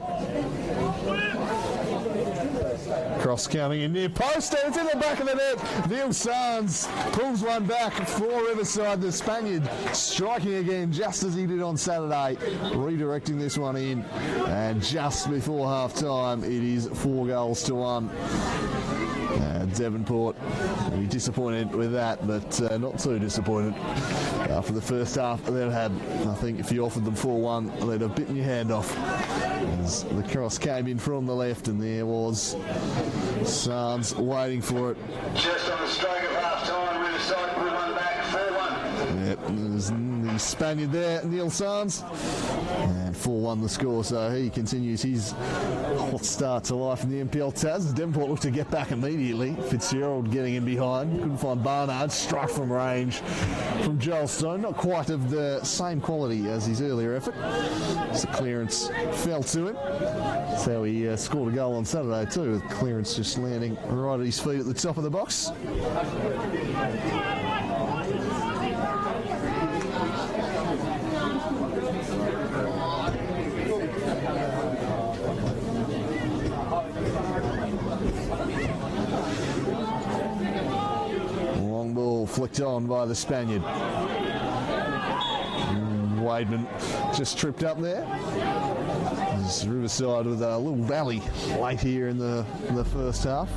Cross coming in near post, and it's in the back of the net. Neil Sands pulls one back for Riverside. The Spaniard striking again just as he did on Saturday, redirecting this one in. And just before half time, it is 4-1. Devonport will be disappointed with that, but not too disappointed. After the first half, they'd had, I think if you offered them 4-1, they'd have bitten your hand off. As the cross came in from the left, and there was Sands waiting for it. Just on the stroke of half time, Riverside put one back, 4-1. Yep, there's the Spaniard there, Neil Sands. And 4-1 the score, so he continues his hot start to life in the NPL Taz. Devonport looked to get back immediately. Fitzgerald getting in behind. Couldn't find Barnard. Struck from range from Joel Stone. Not quite of the same quality as his earlier effort. So clearance fell to him. That's how he scored a goal on Saturday too, with clearance just landing right at his feet at the top of the box. Long ball flicked on by the Spaniard. Wademan just tripped up there. There's Riverside with a little rally late here in the first half.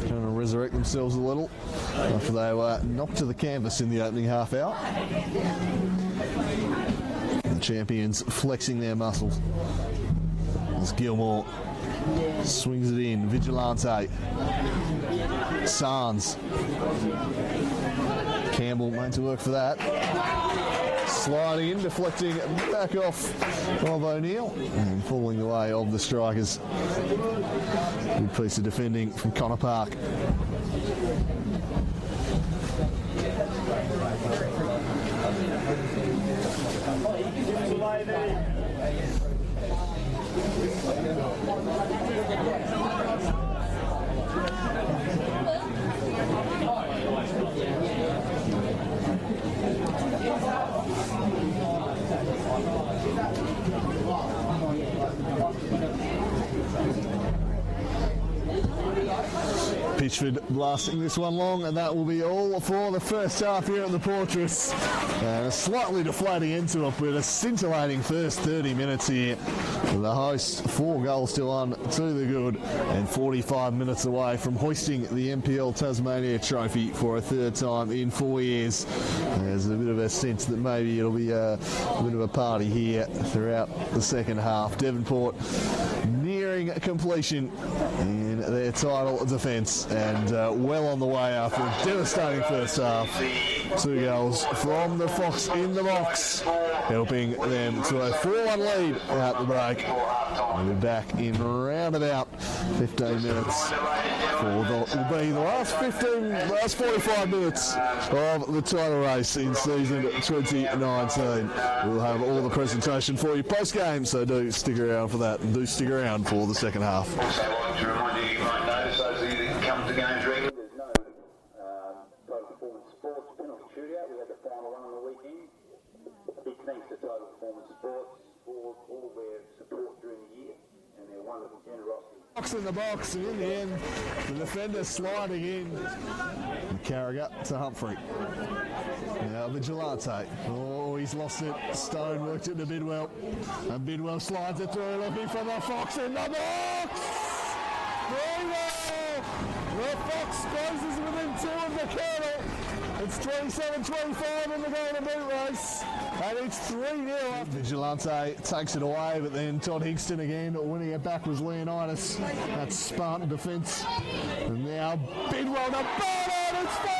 Trying to resurrect themselves a little after they were knocked to the canvas in the opening half hour. The champions flexing their muscles. As Gilmore swings it in. Vigilante. Sands. Campbell made to work for that. Sliding in, deflecting back off of O'Neill and falling away of the strikers. Good piece of defending from Connor Park. Pitchford blasting this one long, and that will be all for the first half here at the Portress. A slightly deflating end to it, but a scintillating first 30 minutes here. The hosts 4-1 to the good, and 45 minutes away from hoisting the NPL Tasmania trophy for a 3rd time in 4 years. There's a bit of a sense that maybe it'll be a bit of a party here throughout the second half. Devonport nearing completion in their title defence, and well on the way after a devastating first half. 2 goals from the Fox in the box, helping them to a 4-1 lead at the break. We'll be back in round about 15 minutes for will be the last 45 minutes of the title race in season 2019. We'll have all the presentation for you post-game, so do stick around for that, and do stick around for the second half. Also, I'd like to remind you might notice those of you that come to games regularly, there's no total performance sports penalty shootout. We had the final one on the weekend. Performance Sports for all their support during the year and their wonderful generosity. Box in the box, and in the end, the defender sliding in. Carragher to Humphrey. Now Vigilante. Oh, he's lost it. Stone worked it to Bidwell. And Bidwell slides it through, looking for the Fox in the box! 3-0! The Fox closes within 2 of the Colonel. It's 27-25 in the Golden Boot race. And it's 3-0. Vigilante takes it away, but then Todd Higston again, winning it back was Leonidas. That's Spartan defence. And now Bidwell to Barnard, it's 4!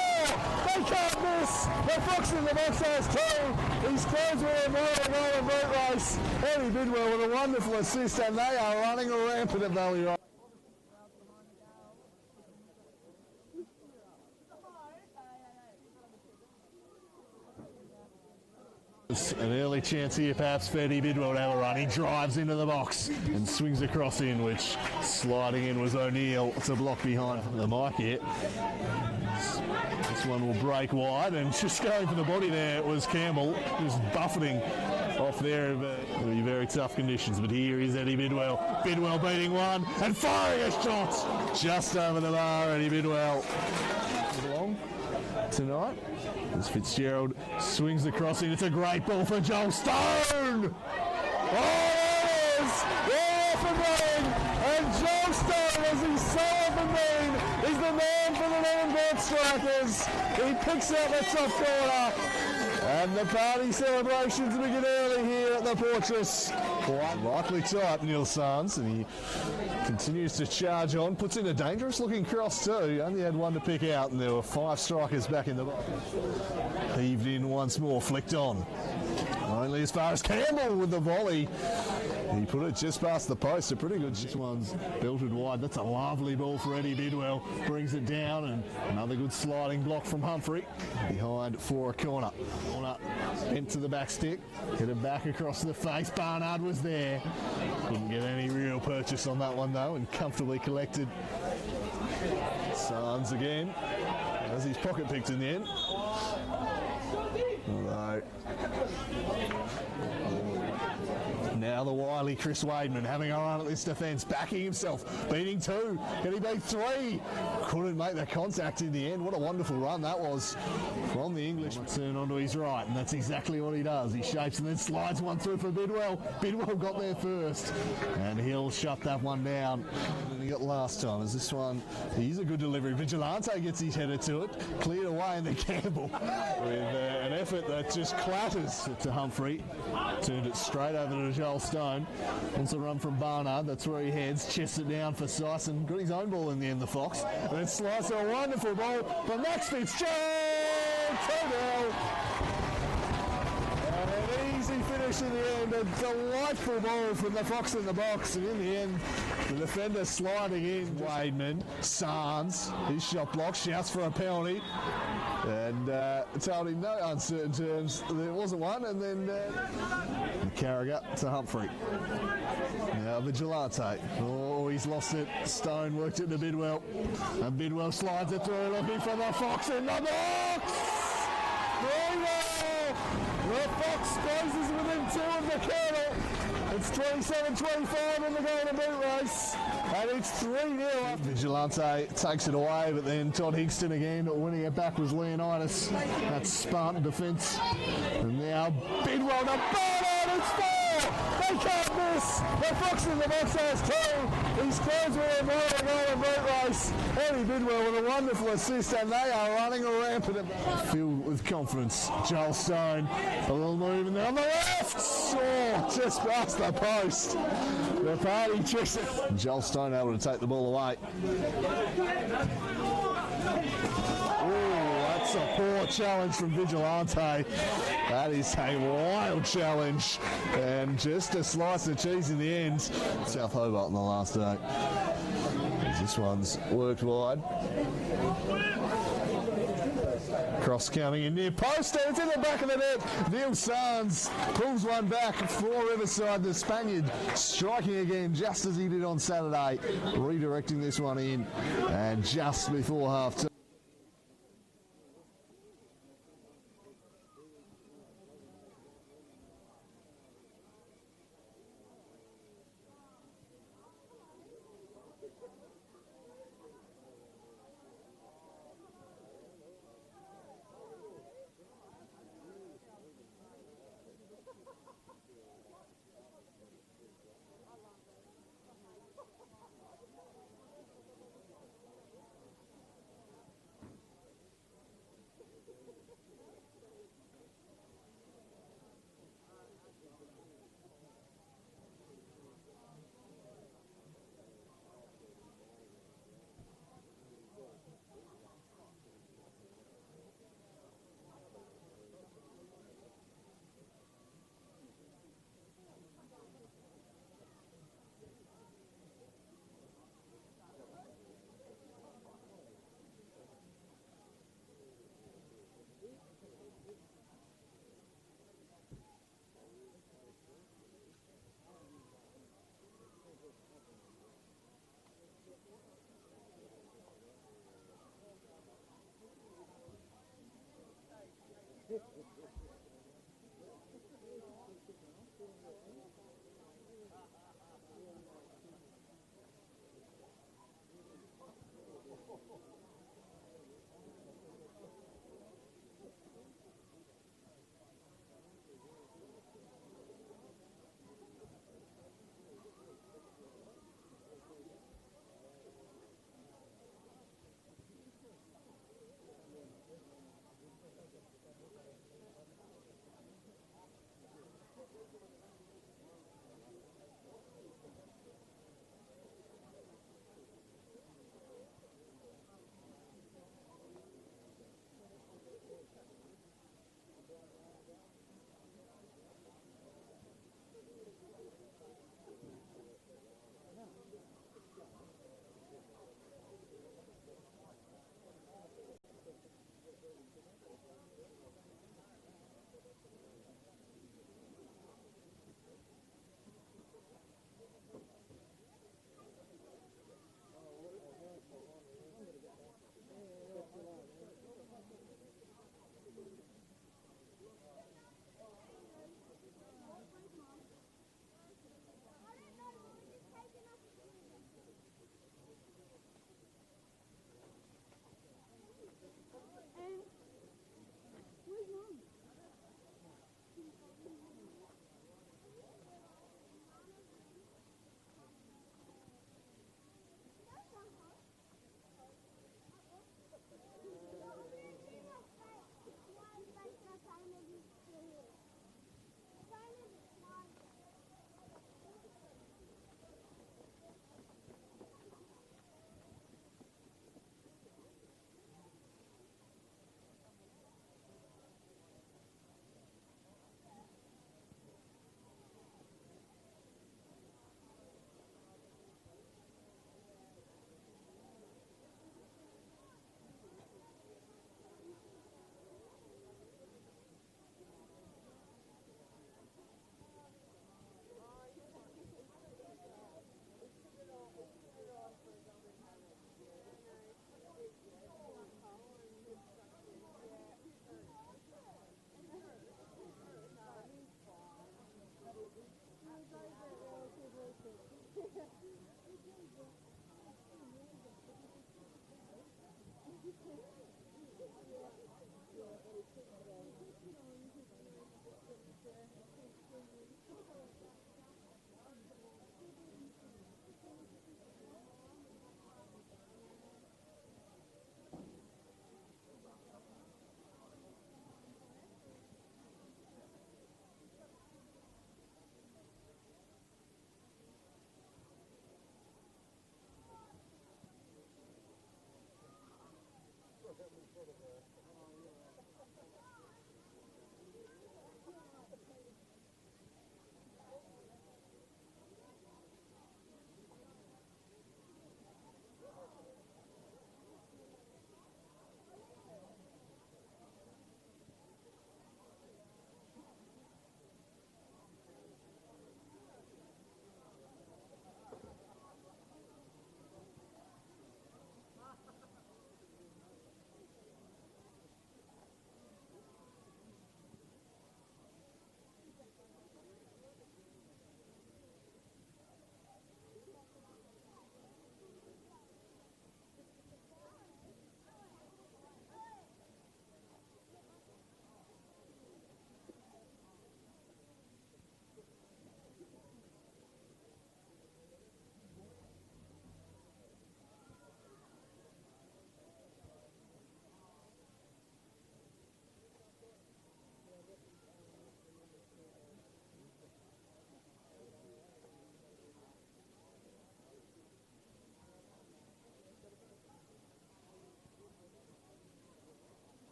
They can't miss! The Fox in the box has 2. He's closed with a Golden Boot race. Eddie Bidwell with a wonderful assist, and they are running rampant at Valley Road. An early chance here perhaps for Eddie Bidwell to have a run. He drives into the box and swings across in, which sliding in was O'Neill to block behind the mic here. This one will break wide, and just going for the body there was Campbell, just buffeting off there. It'll be very tough conditions, but here is Eddie Bidwell. Bidwell beating one and firing a shot just over the bar. Eddie Bidwell along tonight as Fitzgerald swings the crossing. It's a great ball for Joel Stone. Oh, it is! They're off and running, and Joel Stone, as he's so often been, is the man for the Devonport Strikers. He picks out the top corner, and the party celebrations begin early here at the Fortress. Quite likely tight, Neil Sands, and he continues to charge on, puts in a dangerous looking cross too. Only had one to pick out, and there were 5 strikers back in the box. Heaved in once more, flicked on. Only as far as Campbell with the volley. He put it just past the post. A pretty good. This one's belted wide. That's a lovely ball for Eddie Bidwell. Brings it down, and another good sliding block from Humphrey. Behind for a corner. Corner bent to the back stick. Hit it back across the face. Barnard was there. Couldn't get any real purchase on that one though, and comfortably collected. Sands again. As his pocket picked in the end. Although now the wily Chris Wademan having a run at this defence, backing himself, beating 2, can he beat 3? Couldn't make the contact in the end. What a wonderful run that was from the English. Turn onto his right, and that's exactly what he does. He shapes and then slides one through for Bidwell. Bidwell got there first, and he'll shut that one down. And he got last time. As this one, he's a good delivery. Vigilante gets his header to it, cleared away, and then Campbell with an effort that just clatters to Humphrey. Turned it straight over to Joel Stone. Wants a run from Barnard. That's where he heads. Chests it down for Syson. Got his own ball in the end, the Fox. And then slides a wonderful ball from Max Fitzgerald. 2-0. And an easy finish in the end. A delightful ball from the Fox in the box. And in the end, the defender sliding in. Wademan, Sands, his shot block, shouts for a penalty. And told him no uncertain terms there wasn't one, and then Carragher to Humphrey. Now Vigilante. Oh, he's lost it. Stone worked it to Bidwell, and Bidwell slides it through, looking for the Fox in the box. 3-0. The Fox closes within 2 of the Colonel. It's 27-25 in the Golden Boot race, and it's 3-0. Vigilante takes it away, but then Todd Higston again, winning it back was Leonidas. That's Spartan defence. And now Bidwell to Barnard, it's 4! They can't miss! The Fox in the box has 2. He's closed with a Golden Boot race. Eddie Bidwell with a wonderful assist, and they are running rampant. Filled with confidence. Joel Stone, a little move, and then on the left! Oh, just past the post. The party checks it. Joel Stone able to take the ball away. Oh, that's a poor challenge from Vigilante. That is a wild challenge. And just a slice of cheese in the end. South Hobart in the last day. This one's worked wide. Cross coming in near post, and it's in the back of the net. Neil Sands pulls one back for Riverside. The Spaniard striking again just as he did on Saturday, redirecting this one in, and just before half time.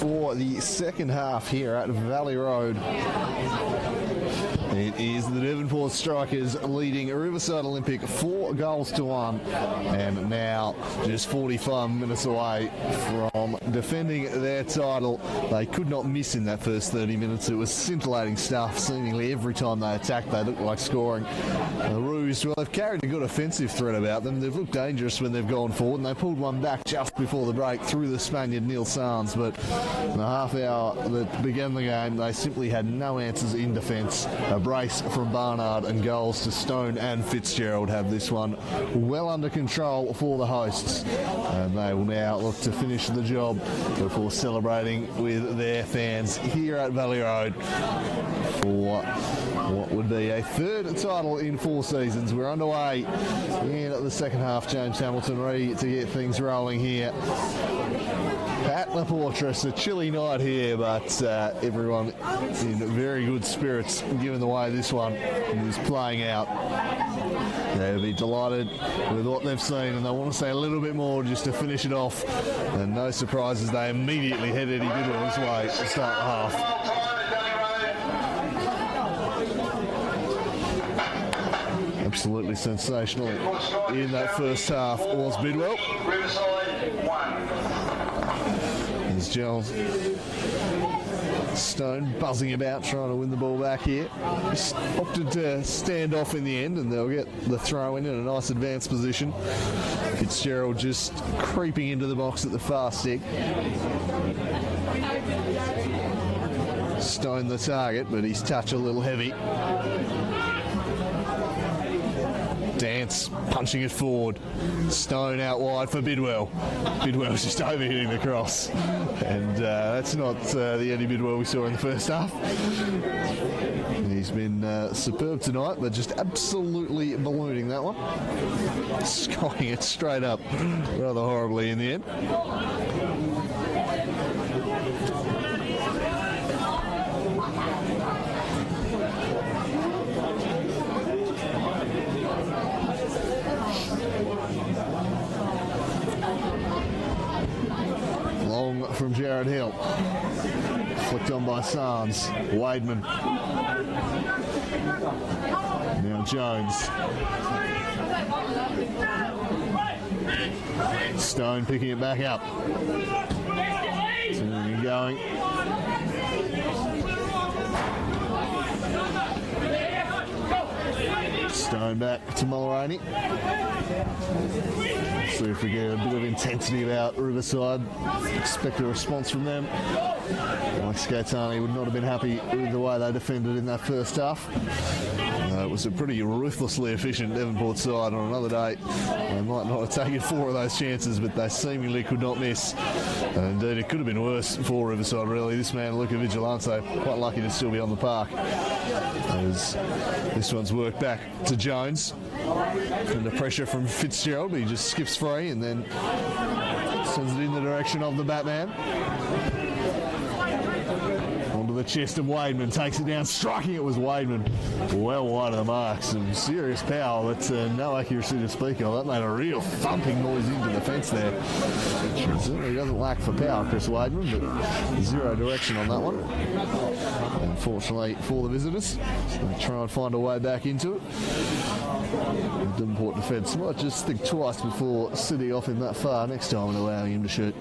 for the second half here at Valley Road. It is the Devonport Strikers leading Riverside Olympic 4-1, and now just 45 minutes away from defending their title. They could not miss in that first 30 minutes. It was scintillating stuff. Seemingly every time they attacked, they looked like scoring. The Roos, well, they've carried a good offensive threat about them. They've looked dangerous when they've gone forward, and they pulled one back just before the break through the Spaniard Neil Sands. But in the half hour that began the game, they simply had no answers in defence. A brace from Barnard and goals to Stone and Fitzgerald have this one well under control for the hosts, and they will now look to finish the job before celebrating with their fans here at Valley Road for what would be a third title in 4 seasons. We're underway in the second half. James Hamilton ready to get things rolling here at La Portress. A chilly night here, but everyone in very good spirits given the way this one is playing out. They'll be delighted with what they've seen, and they want to say a little bit more just to finish it off. And no surprises, they immediately head Eddie Bidwell's way to start the half. Absolutely sensational in that first half was Bidwell. There's Giles. Stone buzzing about trying to win the ball back here. Just opted to stand off in the end, and they'll get the throw in a nice advanced position. Fitzgerald just creeping into the box at the far stick. Stone the target, but he's touch a little heavy. Dance punching it forward. Stone out wide for Bidwell. Bidwell's just overhitting the cross, and that's not the Eddie Bidwell we saw in the first half. He's been superb tonight, but just absolutely ballooning that one, skying it straight up rather horribly in the end. From Jared Hill, flicked on by Sands. Wademan, now Jones. Stone picking it back up, turning and going. Stone back to Mulroney. See if we get a bit of intensity about Riverside. Expect a response from them. Mike Scatani would not have been happy with the way they defended in that first half. It was a pretty ruthlessly efficient Devonport side. On another day, they might not have taken 4 of those chances, but they seemingly could not miss. And indeed, it could have been worse for Riverside, really. This man, Luca Vigilante, quite lucky to still be on the park, as this one's worked back to Jones. Under pressure from Fitzgerald, but he just skips free and then sends it in the direction of the Batman. Onto the chest of Wademan, takes it down, striking it was Wademan. Well wide of the mark, some serious power, but no accuracy to speak of. That made a real thumping noise into the fence there. Certainly doesn't lack for power, Chris Wademan, but zero direction on that one. Unfortunately for the visitors, they try and find a way back into it. The Devonport defence might just think twice before sitting off him that far next time and allowing him to shoot.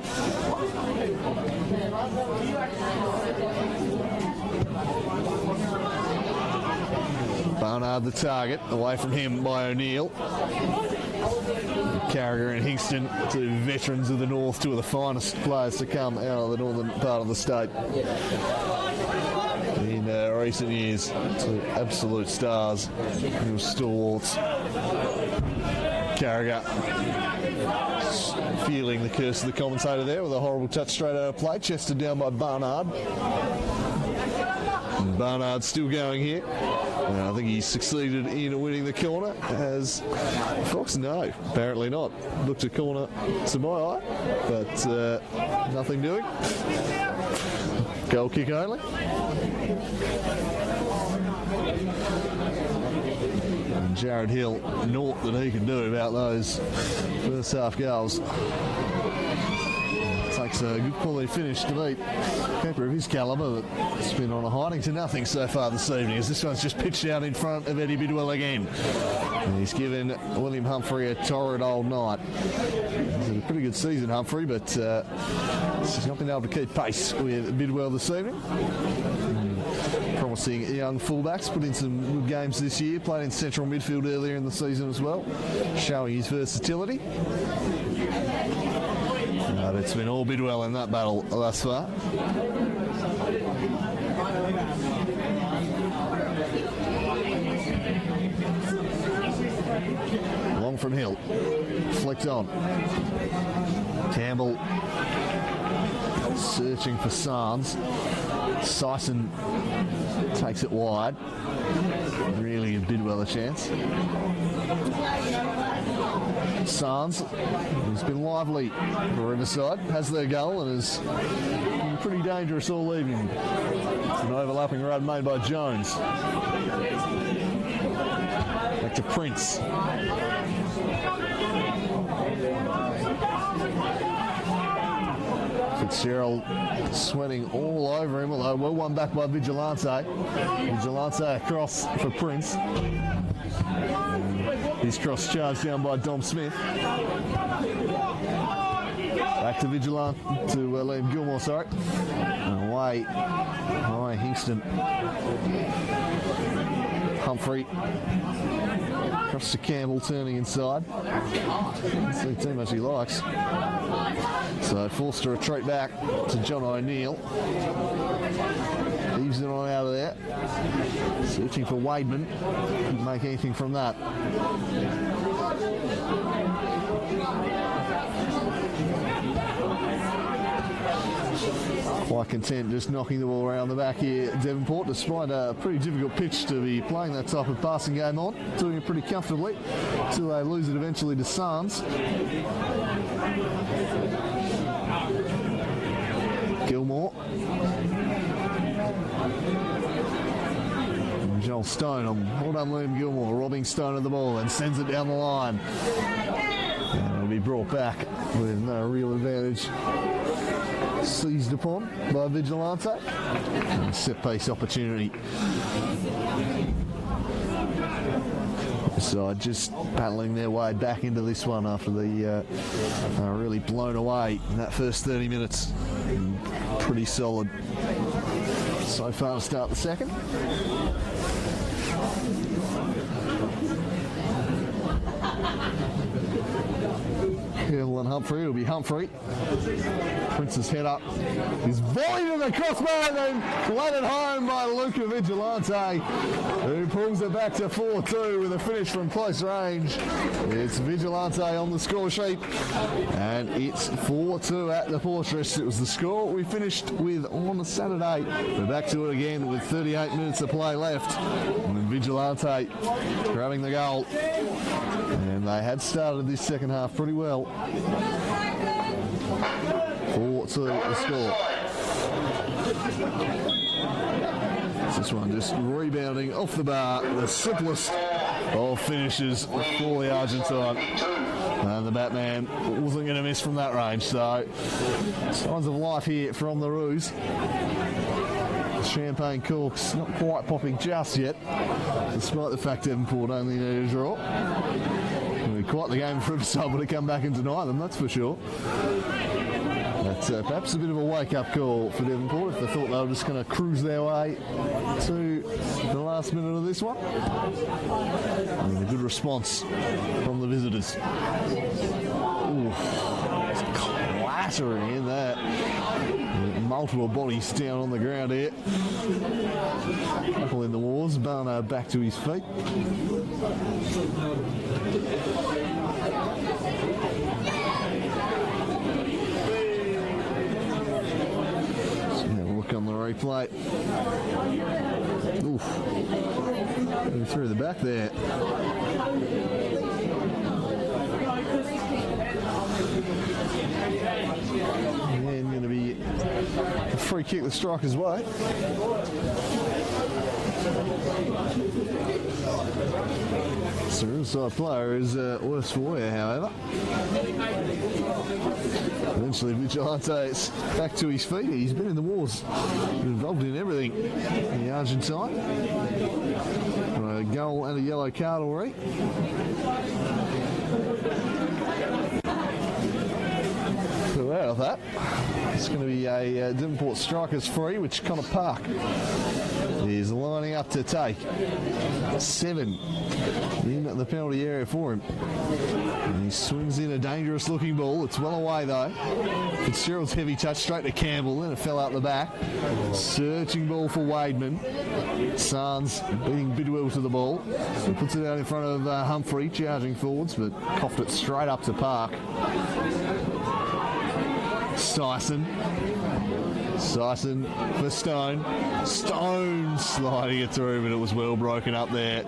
Barnard the target, away from him by O'Neill. Carragher and Hingston, 2 veterans of the North, 2 of the finest players to come out of the northern part of the state in recent years. 2 absolute stars, real stalwarts. Carragher feeling the curse of the commentator there with a horrible touch straight out of play, chested down by Barnard. And Barnard still going here. I think he succeeded in winning the corner. As Fox, no, apparently not. Looked a corner to my eye, but nothing doing. Goal kick only. And Jared Hill, naught that he can do about those first half goals. Take It's a good quality finish to beat keeper of his calibre, but it's been on a hiding to nothing so far this evening, as this one's just pitched out in front of Eddie Bidwell again. And he's given William Humphrey a torrid old night. He's had a pretty good season, Humphrey, but he's not been able to keep pace with Bidwell this evening. Promising young fullbacks, put in some good games this year, played in central midfield earlier in the season as well, showing his versatility. But it's been all Bidwell in that battle thus far. Long from Hill, flicked on. Campbell searching for Sands. Syson takes it wide. Really give Bidwell a chance. Sands, who's been lively for Riverside, has their goal and is been pretty dangerous all evening. It's an overlapping run made by Jones. Back to Prince. Fitzgerald sweating all over him, although well won back by Vigilante. Vigilante across for Prince. His cross charged down by Dom Smith. Back to Vigilante, to Liam Gilmore, sorry. And away by Hingston. Humphrey. Across to Campbell, turning inside. Doesn't see too much he likes. So forced to retreat back to John O'Neill. Leaves it on out of there. Searching for Wademan. Couldn't make anything from that. Quite content just knocking the ball around the back here at Devonport, despite a pretty difficult pitch to be playing that type of passing game on. Doing it pretty comfortably till they lose it eventually to Sands. Gilmore. And Joel Stone. Well done, Liam Gilmore, robbing Stone of the ball and sends it down the line. And it'll be brought back with no real advantage. Seized upon by Vigilante. And set piece opportunity. So just battling their way back into this one after the really blown away in that first 30 minutes. Pretty solid so far to start the second. Hill and Humphrey. It'll be Humphrey. Prince's head up. He's volleyed to the crossbar and then flattened home by Luca Vigilante, who pulls it back to 4-2 with a finish from close range. It's Vigilante on the score sheet, and it's 4-2 at the Fortress. It was the score we finished with on Saturday. We're back to it again with 38 minutes of play left, and Vigilante grabbing the goal. And they had started this second half pretty well. 4-2 the score. This one just rebounding off the bar, the simplest of finishes for the Argentine. And the Batman wasn't going to miss from that range, so signs of life here from the Roos. The champagne corks not quite popping just yet, despite the fact Devonport only needed a draw. It'll be quite the game for Riverside to come back and deny them, that's for sure. That's perhaps a bit of a wake-up call for Devonport if they thought they were just going to cruise their way to the last minute of this one. And a good response from the visitors. Ooh, it's clattering in there. Multiple bodies down on the ground here. Couple in the wars. Barno back to his feet. On the replay. Oof. Through the back there. And going to be A free kick the Strikers' way. So Riverside player is worse for wear, however. Eventually Vigilante's back to his feet. He's been in the wars, been involved in everything. The Argentine. A goal and a yellow card already. So out of that, it's going to be a Devonport Strikers free, which Connor Park is lining up to take. 7 in the penalty area for him. And he swings in a dangerous looking ball. It's well away though. Fitzgerald's heavy touch straight to Campbell, then it fell out the back. Searching ball for Wademan. Sands beating Bidwell to the ball. He puts it out in front of Humphrey, charging forwards, but coughed it straight up to Park. Syson for Stone. Stone sliding it through, but it was well broken up there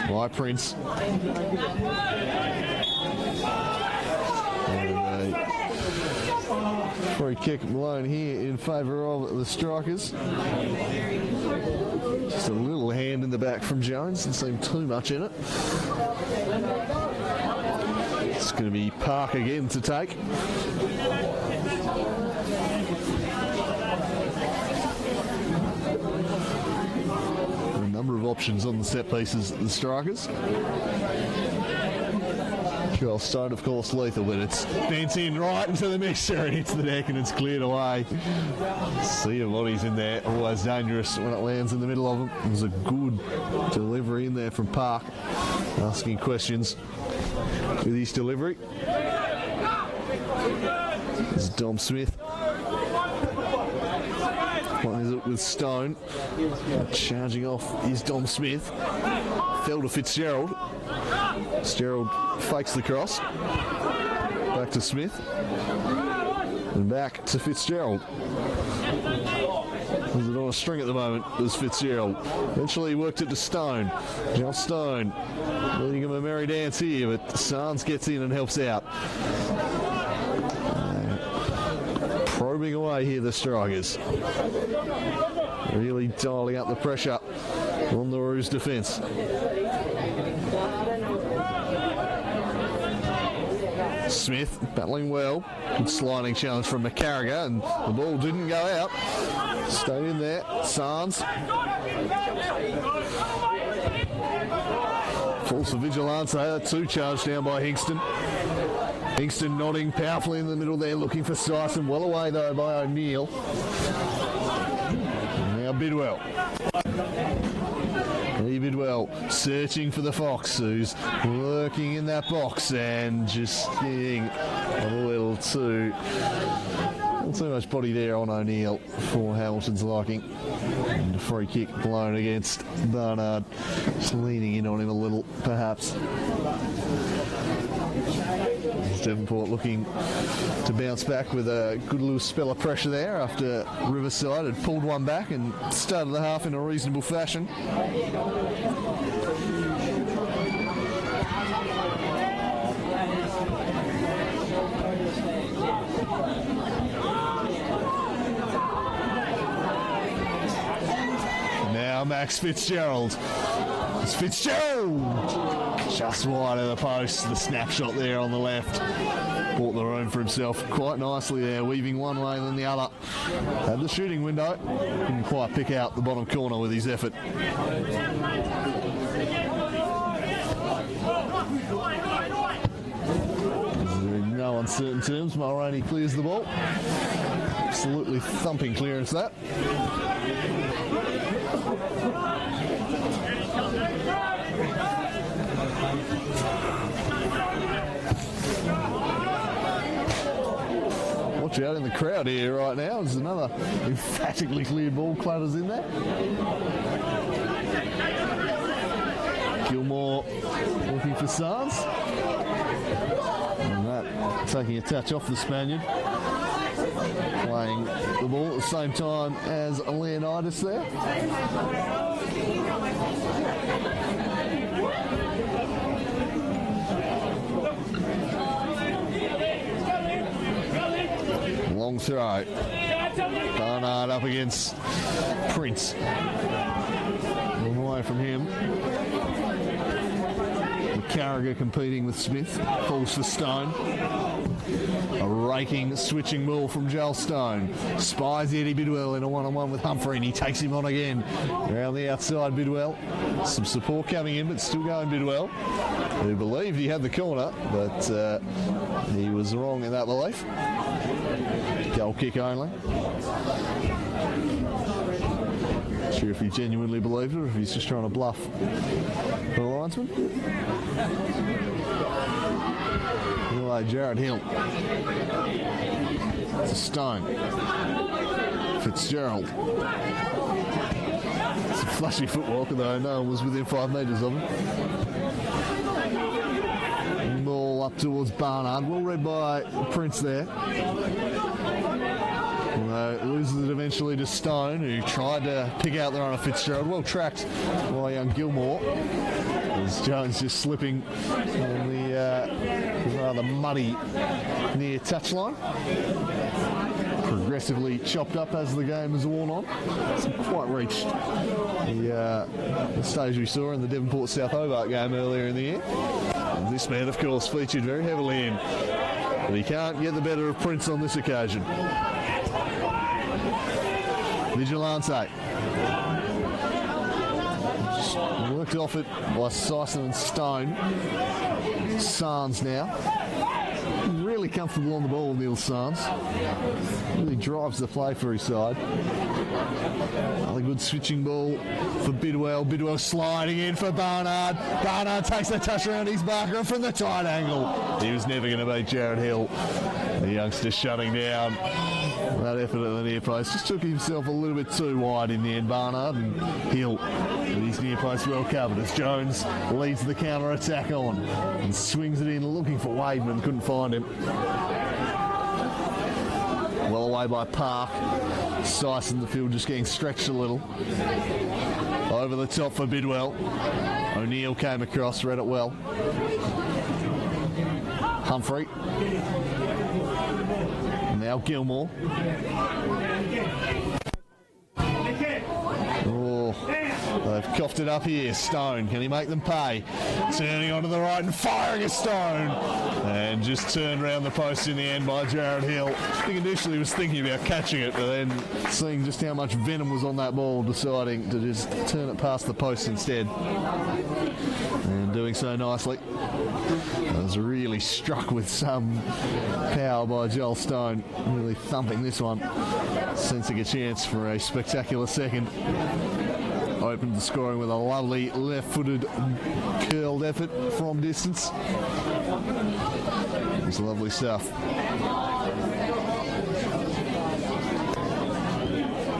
by Prince. And a free kick blown here in favour of the Strikers. Just a little hand in the back from Jones, didn't seem too much in it. It's going to be Park again to take. A number of options on the set pieces at the Strikers. Well, Stone, of course, lethal, but it's bent in right into the mixture and hits the deck and it's cleared away. Sea of bodies in there, always dangerous when it lands in the middle of them. It was a good delivery in there from Park, asking questions with his delivery. This is Dom Smith. What is it with Stone? Charging off is Dom Smith. Fell to Fitzgerald. Fitzgerald fakes the cross. Back to Smith. And back to Fitzgerald. Is it on a string at the moment? There's Fitzgerald. Eventually he worked it to Stone. Josh Stone leading him a merry dance here, but Sands gets in and helps out. Probing away here, the Strikers. Really dialing up the pressure on the Roos defence. Smith battling well. Good sliding challenge from McCarriger, and the ball didn't go out. Stayed in there. Sands. Falls for Vigilante. 2 charged down by Hingston. Hingston nodding powerfully in the middle there, looking for Syson. Well away though by O'Neill. Now Bidwell. Bidwell searching for the Fox, who's lurking in that box and just getting a little too much body there on O'Neill for Hamilton's liking. And a free kick blown against Barnard. Just leaning in on him a little, perhaps. Devonport looking to bounce back with a good little spell of pressure there after Riverside had pulled one back and started the half in a reasonable fashion. Now Max Fitzgerald. It's Fitzgerald! Just wide of the post, the snapshot there on the left. Bought the room for himself quite nicely there, weaving one way and then the other. Had the shooting window, couldn't quite pick out the bottom corner with his effort. In no uncertain terms, Mulroney clears the ball. Absolutely thumping clearance that. Watch out in the crowd here right now. There's another emphatically cleared ball clatters in there. Gilmore looking for Sands. And that taking a touch off the Spaniard. Playing the ball at the same time as Leonidas there. Long throw. Barnard up against Prince. Long way from him. Carragher competing with Smith. Falls for Stone. A raking, switching ball from Joel Stone. Spies Eddie Bidwell in a one-on-one with Humphrey, and he takes him on again. Around the outside, Bidwell. Some support coming in, but still going Bidwell, who believed he had the corner, but he was wrong in that belief. Goal kick only. Not sure if he genuinely believed it or if he's just trying to bluff the linesman. Anyway, Jared Hill. It's a Stone. Fitzgerald. It's a flashy footwalker, though no one was within 5 metres of him. Ball up towards Barnard. Well read by Prince there. Loses it eventually to Stone, who tried to pick out the runner Fitzgerald. Well tracked by young Gilmore. As Jones just slipping on the rather muddy near touchline. Progressively chopped up as the game has worn on. Hasn't quite reached the stage we saw in the Devonport South Hobart game earlier in the year. And this man, of course, featured very heavily in. But he can't get the better of Prince on this occasion. Vigilante. Just worked off it by Sison and Stone. Sands now. Really comfortable on the ball, Neil Sands. Really drives the play for his side. Another good switching ball for Bidwell. Bidwell sliding in for Barnard. Barnard takes the touch around his marker, and from the tight angle, he was never going to beat Jared Hill. The youngster shutting down that effort at the near post. Just took himself a little bit too wide in the end, Barnard, and Hill with his near post well covered as Jones leads the counter attack on and swings it in looking for Wademan, couldn't find him. Well away by Park. Sison, the field just getting stretched a little. Over the top for Bidwell. O'Neill came across, read it well. Humphrey. Now Gilmore. Oh, they've coughed it up here. Stone, can he make them pay? Turning onto the right and firing a Stone. And just turned around the post in the end by Jared Hill. I think initially he was thinking about catching it, but then seeing just how much venom was on that ball, deciding to just turn it past the post instead. And doing so nicely. I was really struck with some power by Joel Stone. Really thumping this one. Sensing a chance for a spectacular second. Opened the scoring with a lovely left-footed curled effort from distance. It was lovely stuff.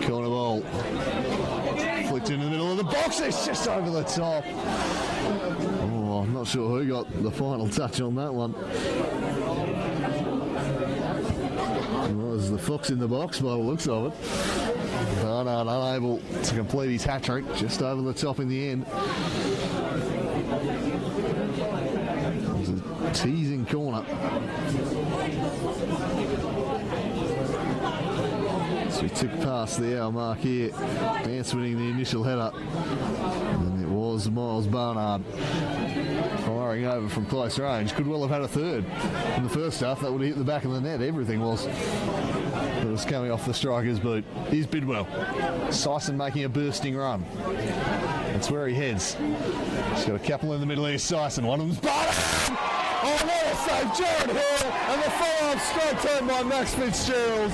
Corner ball. Flicked in the middle of the box. It's just over the top. Oh, I'm not sure who got the final touch on that one. It was the fox in the box by the looks of it. Barnard unable to complete his hat-trick, just over the top in the end. It was a teasing corner. So he took past the hour mark here. Vance winning the initial header. And it was Miles Barnard firing over from close range. Could well have had a third in the first half. That would have hit the back of the net. Everything was. It was coming off the striker's boot. Here's Bidwell. Sison making a bursting run. That's where he heads. He's got a couple in the middle here. Sison. One of them's Barnard. Oh, what a save. Jared Hill. And the follow-up straight turn by Max Fitzgerald.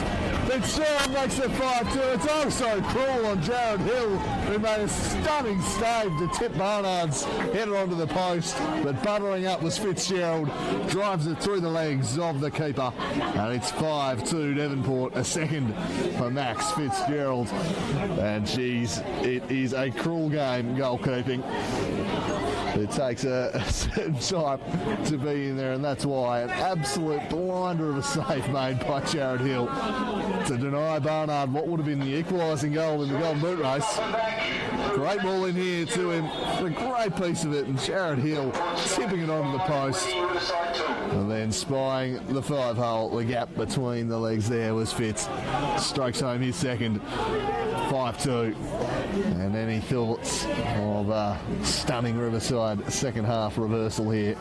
Fitzgerald makes it 5-2. It's also cruel on Jared Hill, who made a stunning save to tip Barnard's header onto the post. But buttering up was Fitzgerald. Drives it through the legs of the keeper. And it's 5-2 Devonport. A second for Max Fitzgerald. And geez, it is a cruel game goalkeeping. It takes a certain time to be in there, and that's why an absolute blinder of a save made by Jared Hill to deny Barnard what would have been the equalising goal in the Golden Boot race. Great ball in here to him, a great piece of it, and Jared Hill tipping it onto the post. And then spying the 5-hole, the gap between the legs there was Fitz. Strokes home his second, 5-2. And any thoughts of stunning Riverside second half reversal here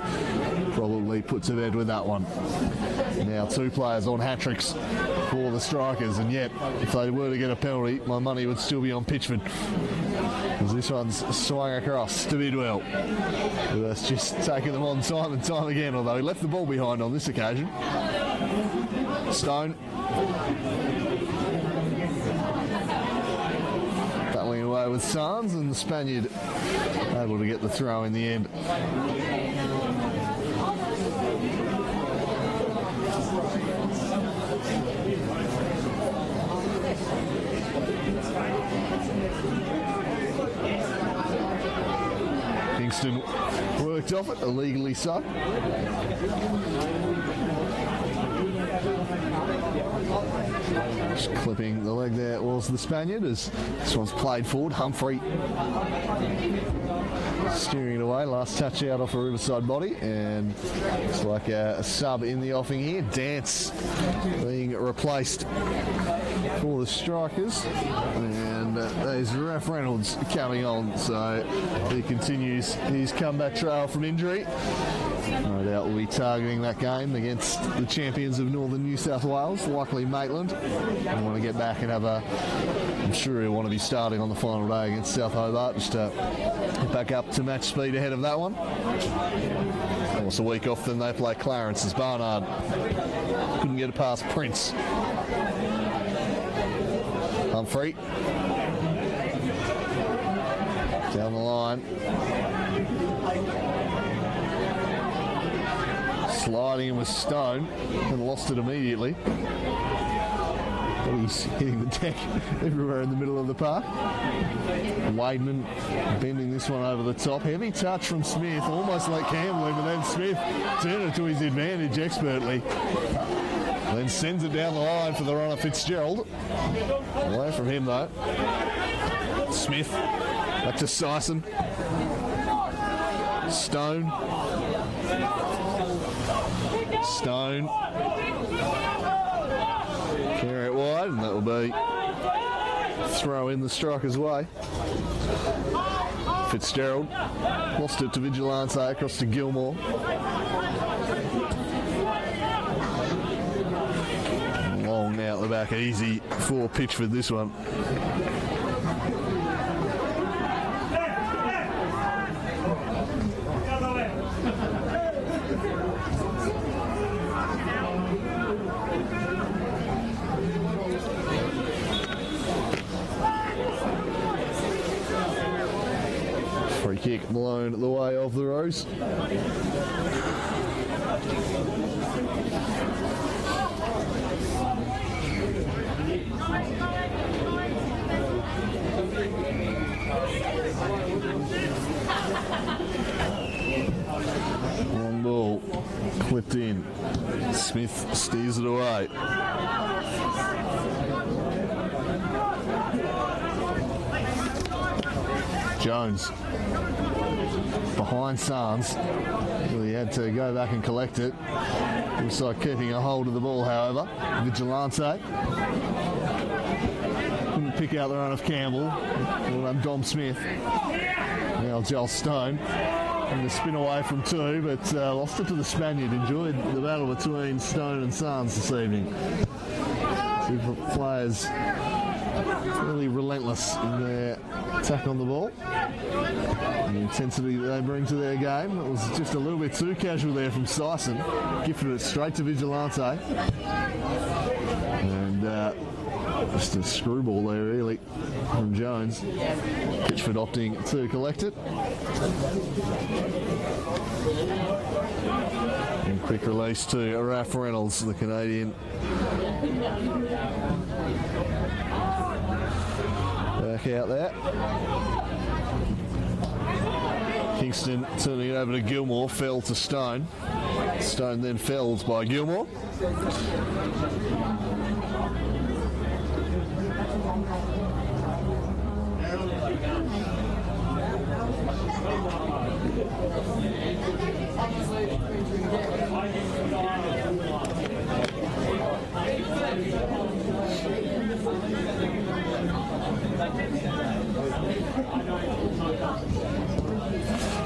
probably put to bed with that one. Now 2 players on hat-tricks for the Strikers, and yet if they were to get a penalty, my money would still be on Pitchford, as this one's swung across to Bidwell, who has just taken them on time and time again, although he left the ball behind on this occasion. Stone battling away with Sands, and the Spaniard able to get the throw in the end. Kingston worked off it, illegally so. Just clipping the leg there was the Spaniard, as this one's played forward. Humphrey steering it away, last touch out off a Riverside body, and it's like a sub in the offing here. Dance being replaced for the Strikers, and there's Raph Reynolds coming on, so he continues his comeback trail from injury. No doubt we'll be targeting that game against the champions of Northern New South Wales, likely Maitland. I want to get back and have I'm sure he'll want to be starting on the final day against South Hobart, just to get back up to match speed ahead of that one. Almost a week off, then they play Clarence as Barnard couldn't get it past Prince. Humphrey down the line, sliding in with Stone, and lost it immediately. But he's hitting the deck everywhere in the middle of the park. Wademan bending this one over the top. Heavy touch from Smith, almost like Campbell, but then Smith turned it to his advantage expertly. Then sends it down the line for the runner Fitzgerald. Away from him though. Smith back to Sison. Stone. Carry it wide, and that will be throw in the Strikers' way. Fitzgerald lost it to Vigilante, across to Gilmore. Long out the back, easy for Pitchford this one. Free kick blown the way of the Rose. Long ball clipped in. Smith steers it away. Jones behind Sands. He had to go back and collect it. Looks like keeping a hold of the ball, however. Vigilante couldn't pick out the run of Campbell. Well done, Dom Smith. Now Joel Stone and the spin away from 2, but lost it to the Spaniard. Enjoyed the battle between Stone and Sands this evening. 2 players really relentless in their attack on the ball. The intensity that they bring to their game. It was just a little bit too casual there from Sison. Gifted it straight to Vigilante. And just a screwball there really from Jones. Pitchford opting to collect it. And quick release to Raph Reynolds, the Canadian. Back out there. Kingston turning it over to Gilmore, fell to Stone. Stone then felled by Gilmore.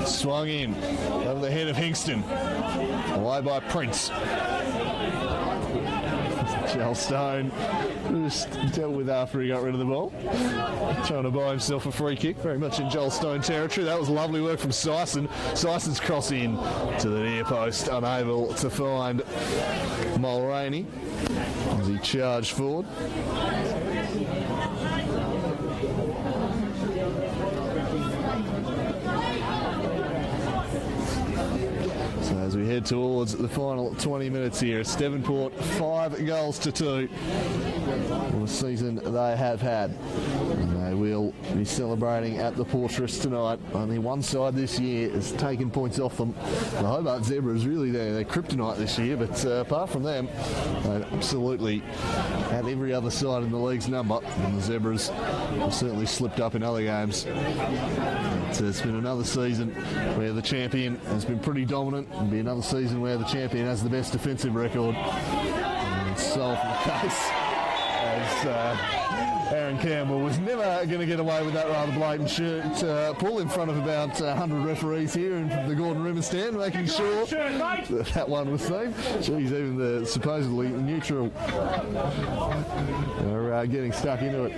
Swung in over the head of Hingston. Away by Prince. Stone just dealt with after he got rid of the ball. Trying to buy himself a free kick. Very much in Joel Stone territory. That was lovely work from Syson. Syson's cross in to the near post. Unable to find Mulroney as he charged forward. So as we head towards the final 20 minutes here, it's Devonport 5 goals to 2. The season they have had. And they will be celebrating at the Portress tonight. Only one side this year has taken points off them. The Hobart Zebras really their kryptonite this year, but apart from them, they absolutely had every other side in the league's number. And the Zebras have certainly slipped up in other games. It's been another season where the champion has been pretty dominant. It'll be another season where the champion has the best defensive record. And it's so often the case, as Aaron Campbell was never going to get away with that rather blatant pull in front of about 100 referees here in the Gordon River stand, making sure that one was seen. Geez, even the supposedly neutral are getting stuck into it.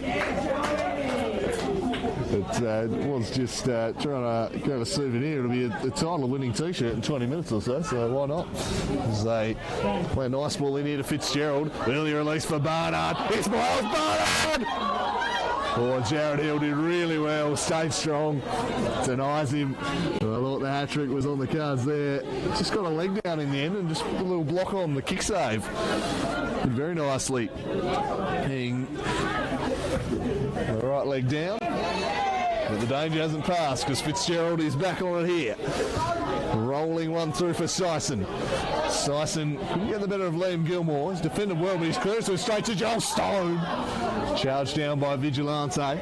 It was just trying to grab a souvenir. It'll be a title winning t-shirt in 20 minutes or so why not? As they play a nice ball in here to Fitzgerald. Early release for Barnard. It's Miles Barnard! Oh, Jared Hill did really well, stayed strong, denies him. I thought the hat-trick was on the cards there. Just got a leg down in the end and just put a little block on the kick save. Did very nicely. Hitting the right leg down. But the danger hasn't passed because Fitzgerald is back on it here. Rolling one through for Syson. Syson couldn't get the better of Liam Gilmore. He's defended well, but he's clear, so straight to Joel Stone. Charged down by Vigilante.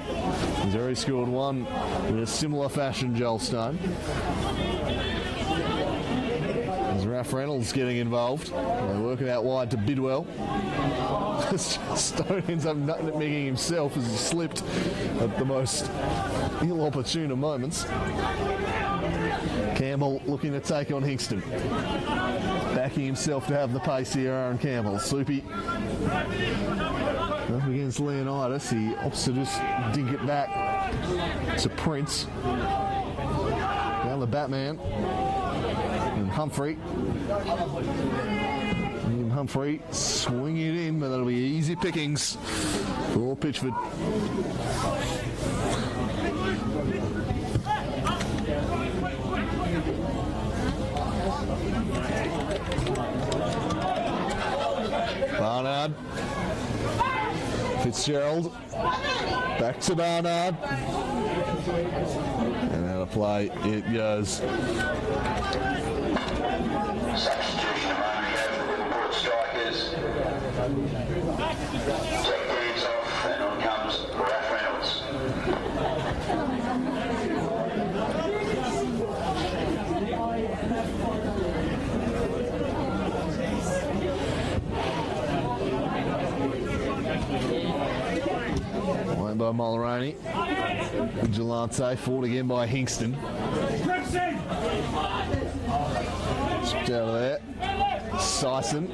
He's already scored one in a similar fashion, Joel Stone. There's Raph Reynolds getting involved. They work it out wide to Bidwell. Stone ends up nutmegging himself as he slipped at the most ill-opportune of moments. Campbell looking to take on Hingston. Backing himself to have the pace here, Aaron Campbell. Soupy up against Leonidas. He opts to just dink it back to Prince. Down the Batman. And Humphrey. Humphrey swinging it in, but that'll be easy pickings for Pitchford. Barnard. Fitzgerald. Back to Barnard. And out of play it goes. Substitution a moment ago for the Devonport strikers. Jack Deeds off, and on comes Raph Reynolds. Won by Mulroney. Vigilante fought again by Hingston. Stripped out of there. Syson.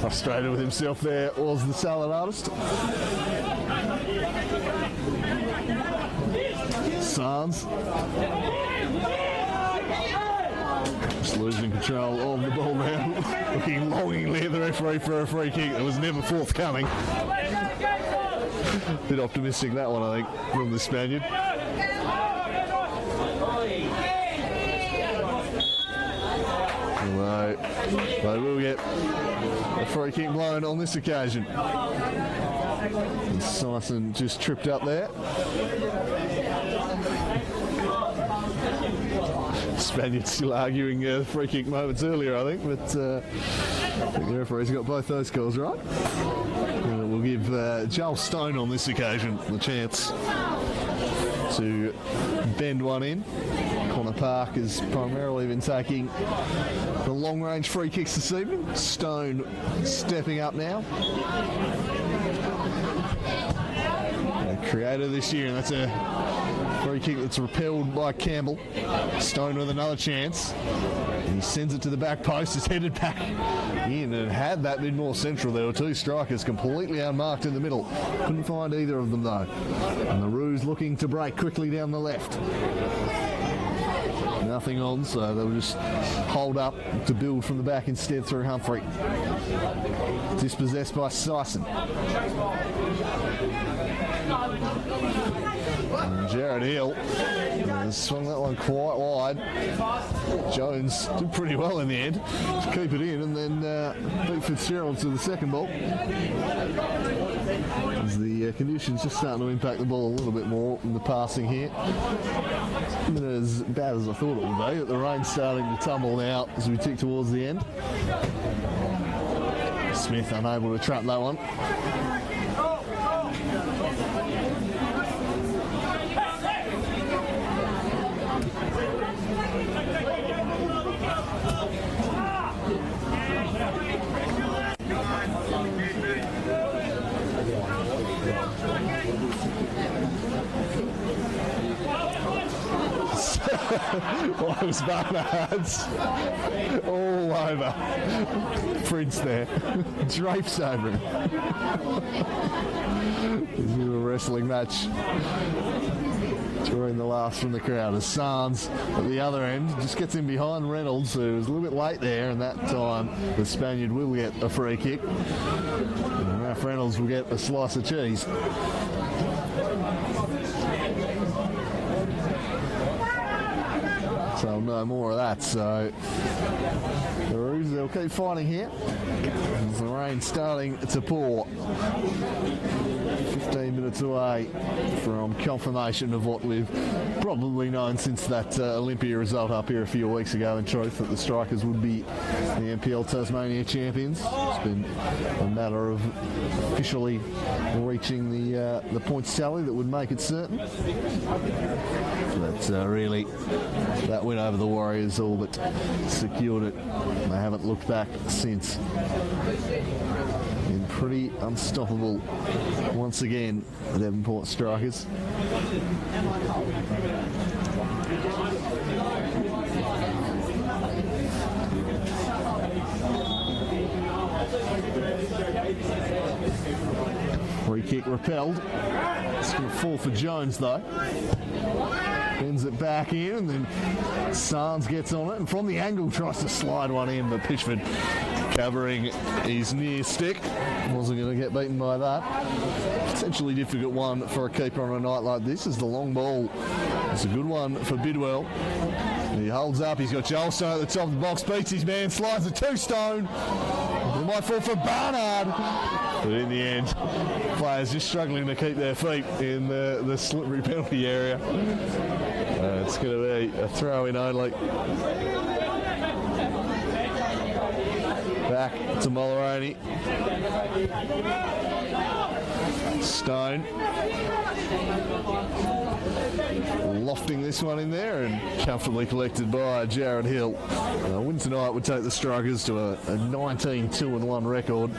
Frustrated with himself there was the salad artist. Sands. Just losing control of the ball now. Looking longingly at the referee for a free kick that was never forthcoming. Bit optimistic that one, I think, from the Spaniard. They will get a free kick blown on this occasion. And Sison just tripped up there. Spaniards still arguing the free kick moments earlier, I think, but I think the referee's got both those calls right. We'll give Joel Stone on this occasion the chance to bend one in. Connor Park has primarily been taking the long-range free kicks this evening. Stone stepping up now. Creator this year, and that's a free kick that's repelled by Campbell. Stone with another chance. He sends it to the back post. It's headed back in, and had that been more central, there were two strikers completely unmarked in the middle. Couldn't find either of them though. And the Roos looking to break quickly down the left. Nothing on, so they'll just hold up to build from the back instead through Humphrey. Dispossessed by Sison. And Jared Hill swung that one quite wide. Jones did pretty well in the end to keep it in, and then beat Fitzgerald to the second ball. As the conditions just starting to impact the ball a little bit more in the passing here. It's been as bad as I thought it would be, but the rain's starting to tumble now as we tick towards the end. Smith unable to trap that one. Well, it was Barnard's all over Prince there. Drapes over him. This is a wrestling match during the laughs from the crowd as Sands at the other end just gets in behind Reynolds, who was a little bit late there, and that time the Spaniard will get a free kick. And Ralph Reynolds will get a slice of cheese. So no more of that. So the Roos, they'll keep fighting here. As the rain's starting to pour. 15 minutes away from confirmation of what we've probably known since that Olympia result up here a few weeks ago, in truth, that the Strikers would be the NPL Tasmania champions. It's been a matter of officially reaching the points tally that would make it certain. But really, that win over the Warriors all but secured it. They haven't looked back since. Been pretty unstoppable once again, the Devonport Strikers. Free kick repelled. It's going to fall for Jones though. Bends it back in, and then Sands gets on it, and from the angle tries to slide one in, but Pitchford covering his near stick. Wasn't going to get beaten by that. Potentially difficult one for a keeper on a night like this, as the long ball. It's a good one for Bidwell. He holds up, he's got Joel Stone at the top of the box, beats his man, slides the 2 Stone. It might fall for Barnard. But in the end, players just struggling to keep their feet in the slippery penalty area. It's going to be a throw-in only. Back to Mulroney. Stone. Lofting this one in there and comfortably collected by Jared Hill. A win tonight would take the Strikers to a 19-2-1 record.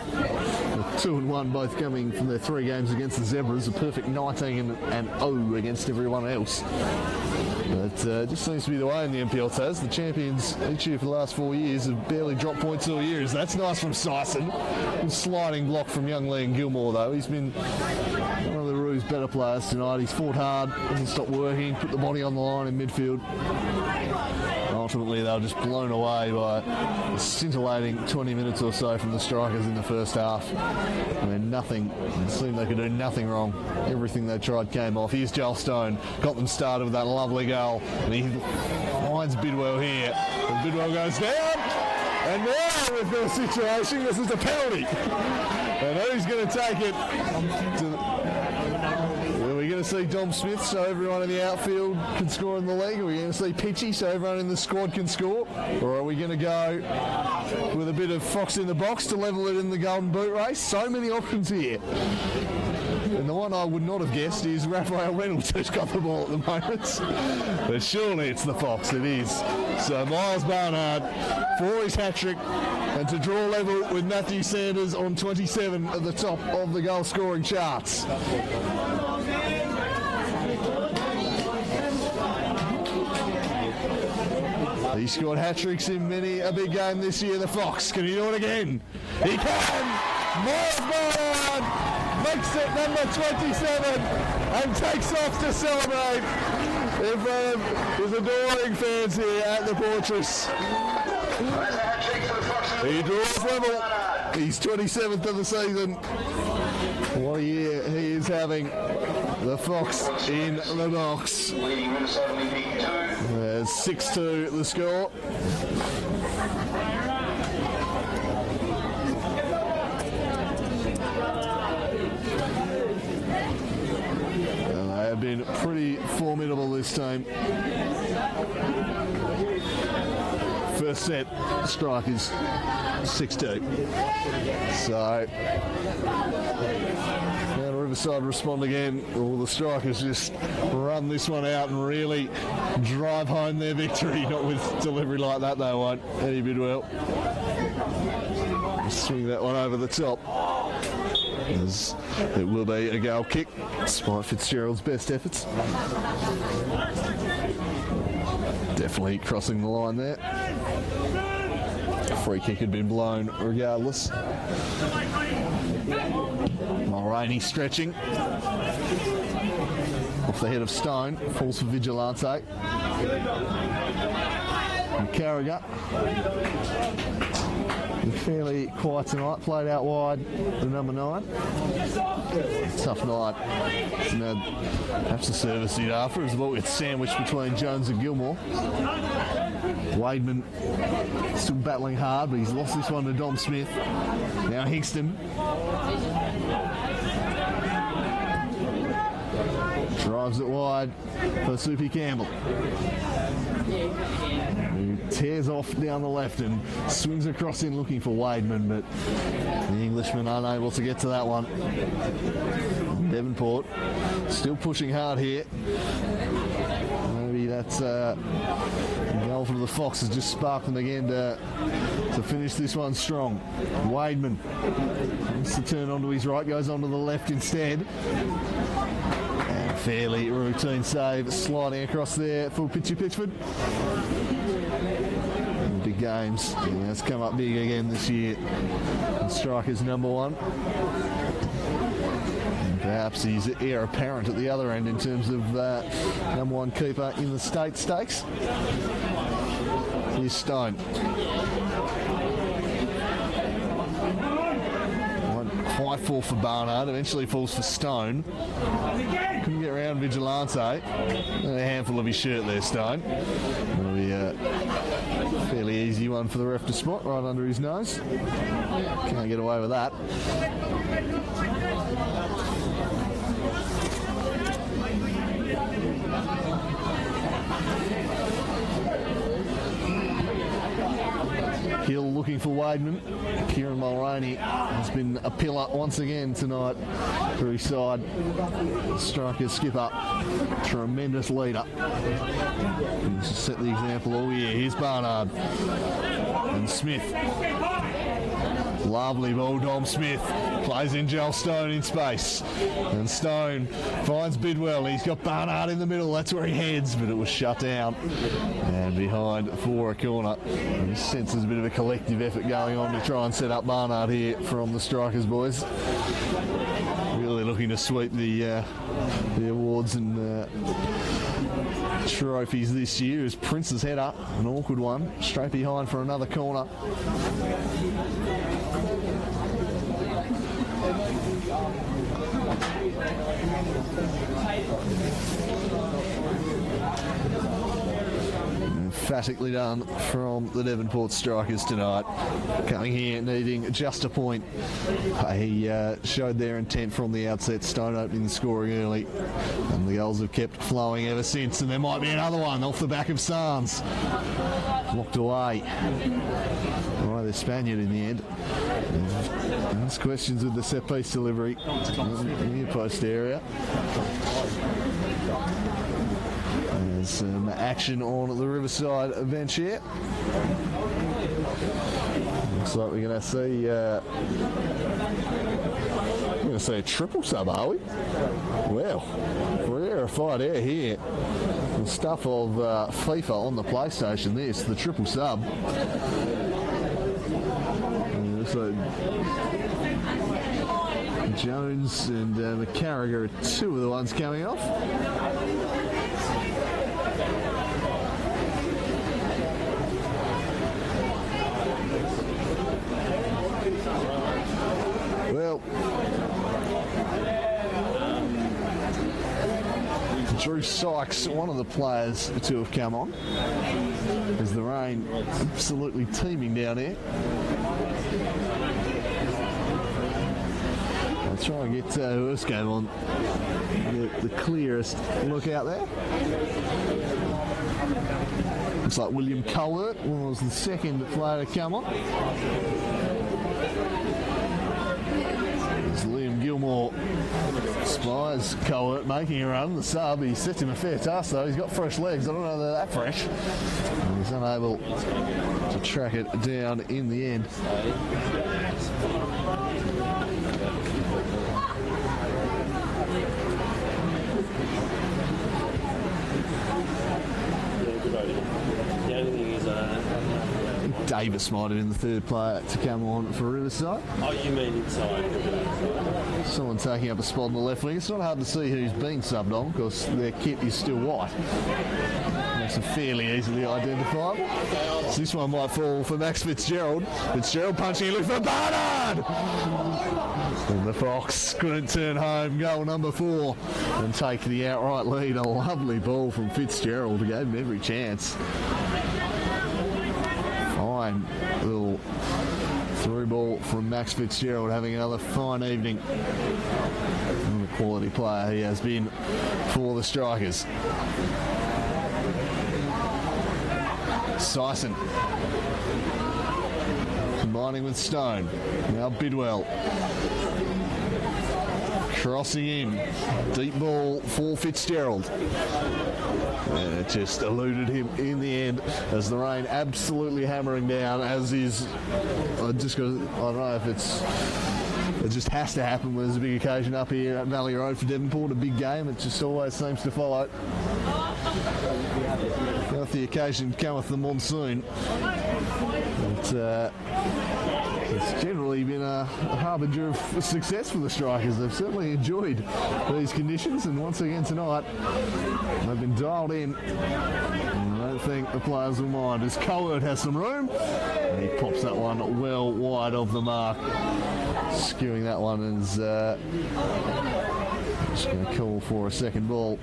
2-1 both coming from their 3 games against the Zebras, a perfect 19-0 against everyone else. But just seems to be the way in the NPL Tas. The champions each year for the last 4 years have barely dropped points all year. That's nice from Sison. Sliding block from young Liam Gilmore though. He's been one of the Roos' better players tonight. He's fought hard, hasn't stopped working, put the body on the line in midfield. Ultimately, they were just blown away by a scintillating 20 minutes or so from the Strikers in the first half. I mean, nothing, it seemed they could do nothing wrong. Everything they tried came off. Here's Joel Stone, got them started with that lovely goal, and he finds Bidwell here. And Bidwell goes down, And now we've got a situation, this is a penalty. And who's going to take it? Are we going to see Dom Smith so everyone in the outfield can score in the league? Are we going to see Pitchy so everyone in the squad can score? Or are we going to go with a bit of fox in the box to level it in the Golden Boot race? So many options here. And the one I would not have guessed is Raphael Reynolds, who's got the ball at the moment. But surely it's the Fox, it is. So Miles Barnard for his hat-trick and to draw level with Matthew Sanders on 27 at the top of the goal-scoring charts. He scored hat-tricks in many a big game this year, the Fox. Can he do it again? He can! Miles Barnard makes it number 27 and takes off to celebrate in front of his adoring fans here at the Fortress. He draws level. He's 27th of the season. What a year he is having. The Fox in the box. There's 6-2 the score. Been pretty formidable this team. First set, strikers 6-2. So now Riverside respond again. All the strikers just run this one out and really drive home their victory. Not with delivery like that, they won't. Eddie Bidwell. Swing that one over the top. As it will be a goal kick, despite Fitzgerald's best efforts. Definitely crossing the line there. Free kick had been blown regardless. Mulroney stretching. Off the head of Stone, falls for Vigilante. And Carragher. Fairly quiet tonight, played out wide the number 9. Tough night. And have to service it after as the ball gets sandwiched between Jones and Gilmore. Wademan still battling hard, but he's lost this one to Dom Smith. Now Hingston. Drives it wide for Soupy Campbell. Who tears off down the left and swings across in looking for Wademan, but the Englishman unable to get to that one. Devonport still pushing hard here. Maybe that's a goal for the Fox has just sparked them again to finish this one strong. Wademan wants to turn onto his right, goes onto the left instead. And fairly routine save, sliding across there for Pitchy Pitchford. Big games. Yeah, it's come up big again this year. And Striker's number 1. And perhaps he's heir apparent at the other end in terms of number 1 keeper in the state stakes. Here's Stone. Quite fall for Barnard, eventually falls for Stone. Couldn't get around Vigilante. A handful of his shirt there, Stone. That'll be a fairly easy one for the ref to spot, right under his nose. Can't get away with that. Hill looking for Wademan. Kieran Mulroney has been a pillar once again tonight for his side. Striker skipper, tremendous leader. He's set the example all year. Here's Barnard and Smith. Lovely ball, Dom Smith plays in Joel Stone in space, and Stone finds Bidwell. He's got Barnard in the middle, that's where he heads, but it was shut down and behind for a corner. And this sense there's a bit of a collective effort going on to try and set up Barnard here from the Strikers boys. Really looking to sweep the awards and trophies this year. Is Prince's header, an awkward one, straight behind for another corner. Emphatically done from the Devonport strikers tonight. Coming here needing just a point. He showed their intent from the outset, Stone opening the scoring early, and the goals have kept flowing ever since, and there might be another one off the back of Sands. Locked away by the Spaniard in the end. There's questions with the set piece delivery in the post area. There's some action on the Riverside bench here. Looks like we're going to see a triple sub, are we? Well, rarefied air here. The stuff of FIFA on the PlayStation. This, the triple sub. So Jones and McCarriger are two of the ones coming off. Well, Drew Sykes, one of the players to have come on, as the rain absolutely teeming down here. I'll try and get who's game on the clearest look out there. Looks like William Colbert was the second player to come on. As Liam Gilmore spies Colbert making a run, the sub. He sets him a fair task though. He's got fresh legs. I don't know they're that fresh. And he's unable to track it down in the end. Davis might have been the third player to come on for Riverside. Oh, you mean inside? Someone taking up a spot on the left wing. It's not hard to see who's being subbed on because their kit is still white. Makes them fairly easily identifiable. So this one might fall for Max Fitzgerald. Fitzgerald punching in for Barnard! And the Fox couldn't turn home. Goal number 4 and take the outright lead. A lovely ball from Fitzgerald. Gave him every chance. Fine little through ball from Max Fitzgerald, having another fine evening. And the quality player he has been for the Strikers. Sison combining with Stone. Now Bidwell crossing in. Deep ball for Fitzgerald. And it just eluded him in the end as the rain absolutely hammering down, as is, I don't know if it just has to happen when there's a big occasion up here at Valley Road for Devonport, a big game. It just always seems to follow. If the occasion cometh the monsoon. But, it's generally been a harbinger of success for the Strikers. They've certainly enjoyed these conditions, and once again tonight they've been dialed in, and I don't think the players will mind as Colbert has some room and he pops that one well wide of the mark, skewing that one, and is just going to call for a second ball.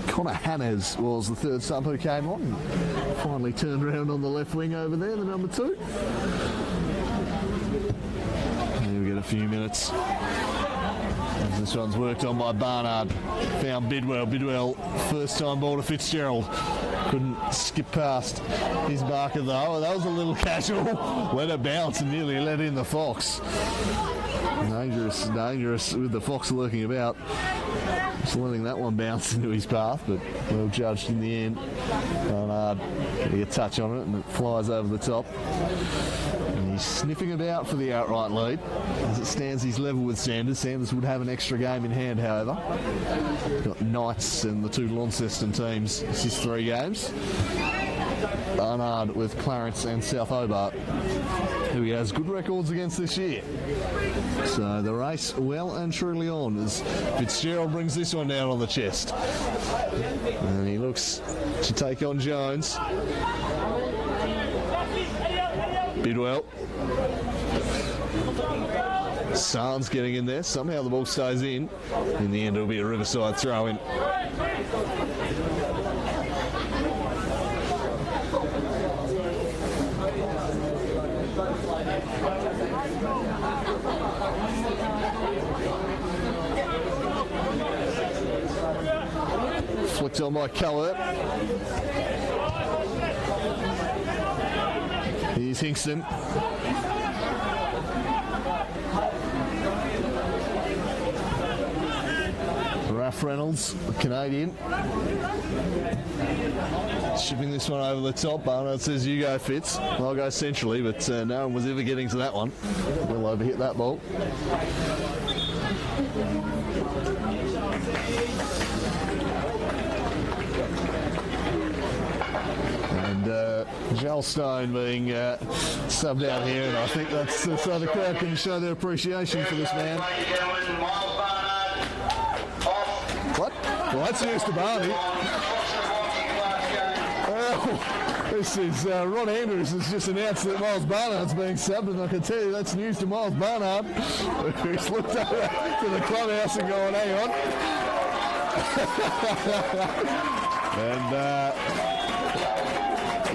Connor Hanners was the third sub who came on. Finally turned around on the left wing over there, the number 2. Here we get a few minutes. As this one's worked on by Barnard. Found Bidwell. Bidwell, first time ball to Fitzgerald. Couldn't skip past his marker though. That was a little casual. Let it bounce and nearly let in the Fox. Dangerous with the Fox lurking about. Just letting that one bounce into his path, but well judged in the end. Barnard getting a touch on it and it flies over the top. And he's sniffing about for the outright lead. As it stands, he's level with Sanders. Sanders would have an extra game in hand, however. Got Knights and the 2 Launceston teams. This is 3 games. Barnard with Clarence and South Hobart. who he has good records against this year. So the race well and truly on as Fitzgerald brings this one down on the chest. And he looks to take on Jones. Bidwell. Sarn's getting in there. Somehow the ball stays in. In the end, it'll be a Riverside throw-in. Flicked on by Callert. Here's Hingston. Ralph Reynolds, the Canadian. Shipping this one over the top. Barnard says, you go, Fitz. I'll go centrally, but no one was ever getting to that one. We'll overhit that ball. And Joel Stone being subbed out here, and I think that's so the crowd can show their appreciation for this man. What? Well, that's news to Barney. Well, this is Ron Andrews has just announced that Miles Barnard's being subbed, and I can tell you that's news to Miles Barnard, who's looked over to the clubhouse and going, hang on. And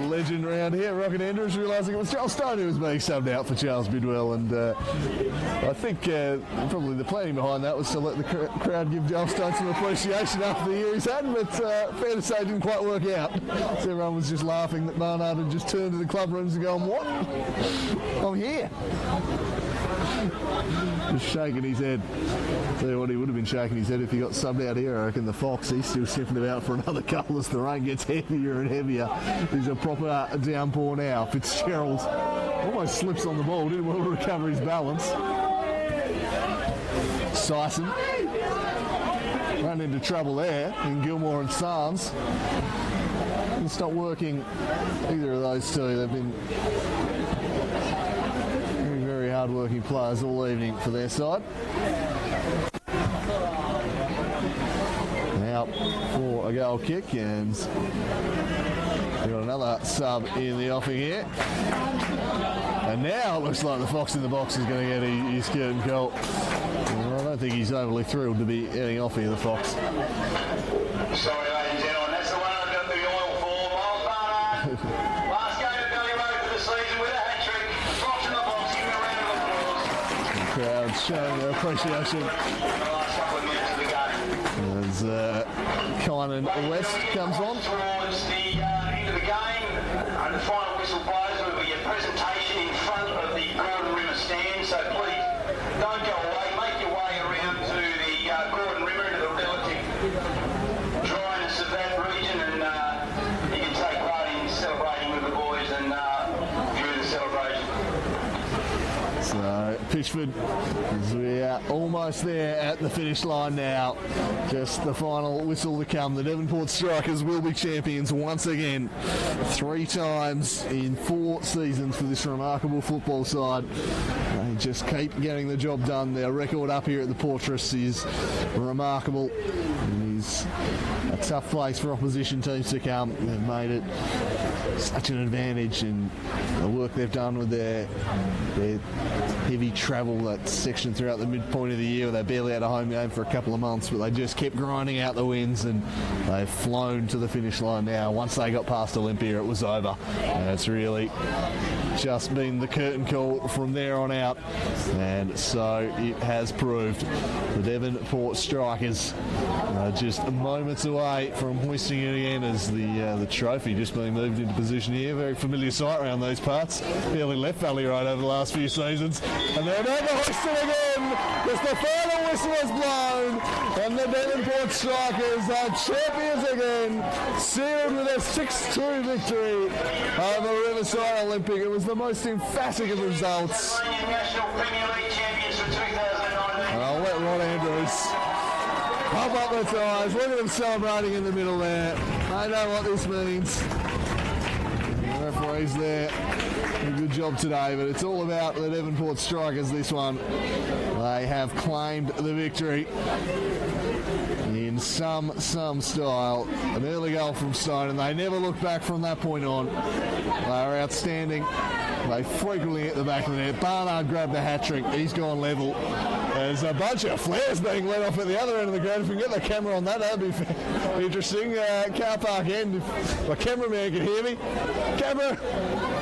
legend around here, Rocket Andrews, realising it was Charles Stone who was being subbed out for Charles Bidwell, and I think probably the planning behind that was to let the crowd give Joel Stone some appreciation after the year he's had, but fair to say it didn't quite work out. So everyone was just laughing that Barnard had just turned to the club rooms and going, what? I'm here. Just shaking his head. Tell you what, he would have been shaking his head if he got subbed out here. I reckon the Fox, he's still sniffing about for another couple as the rain gets heavier and heavier. There's a proper downpour now. Fitzgerald almost slips on the ball, didn't well recover his balance. Syson ran into trouble there in Gilmore and Sarns. It's not working, either of those two. They've been very hard-working players all evening for their side. Now for a goal kick, and we've got another sub in the offing here. And now it looks like the Fox in the box is going to get his curtain call. Well, I don't think he's overly thrilled to be heading off here, the Fox. Sorry, ladies and gentlemen, that's the one I've got the oil for. Miles Barnard. Last game at Valley Road for the season with a hat-trick. Fox in the box, give him a round of applause. The crowd showing their appreciation. The last couple of minutes of the game. As Kynan West comes on. Towards the end of the game, and the final whistle blows, there will be a presentation in front of the Gordon Rimmer stand, so please don't go away. Make your way around to the Gordon Rimmer, to the relative dryness of that region, and you can take part in celebrating with the boys and view the celebration. So Pitchford, as we are almost there at the finish line now. Just the final whistle to come. The Devonport Strikers will be champions once again. 3 times in 4 seasons for this remarkable football side. They just keep getting the job done. Their record up here at the Portress is remarkable. It is a tough place for opposition teams to come. They've made it such an advantage, and the work they've done with their heavy travel, that section throughout the midpoint of the year, they barely had a home game for a couple of months, but they just kept grinding out the wins, and they've flown to the finish line now. Once they got past Olympia, it was over, and it's really just been the curtain call from there on out, and so it has proved. The Devonport Strikers are just moments away from hoisting it again as the trophy just being moved into position here. Very familiar sight around these parts. Barely left Valley Road over the last few seasons, and they're about to hoist it again because the final whistle is blown, and the Devonport Strikers are champions again, sealed with a 6-2 victory over Riverside Olympic. It was the most emphatic of results. National Premier League champions for 2019. And I'll let Ron Andrews pump up their thighs. Look at them celebrating in the middle there. They know what this means. The referee boys there. A good job today, but it's all about the Devonport Strikers this one. They have claimed the victory in some style. An early goal from Stone, and they never looked back from that point on. They are outstanding. They frequently hit the back of the net. Barnard grabbed the hat-trick. He's gone level. There's a bunch of flares being let off at the other end of the ground. If we can get the camera on that, that'd be interesting. Car park end. If my cameraman can hear me. Camera!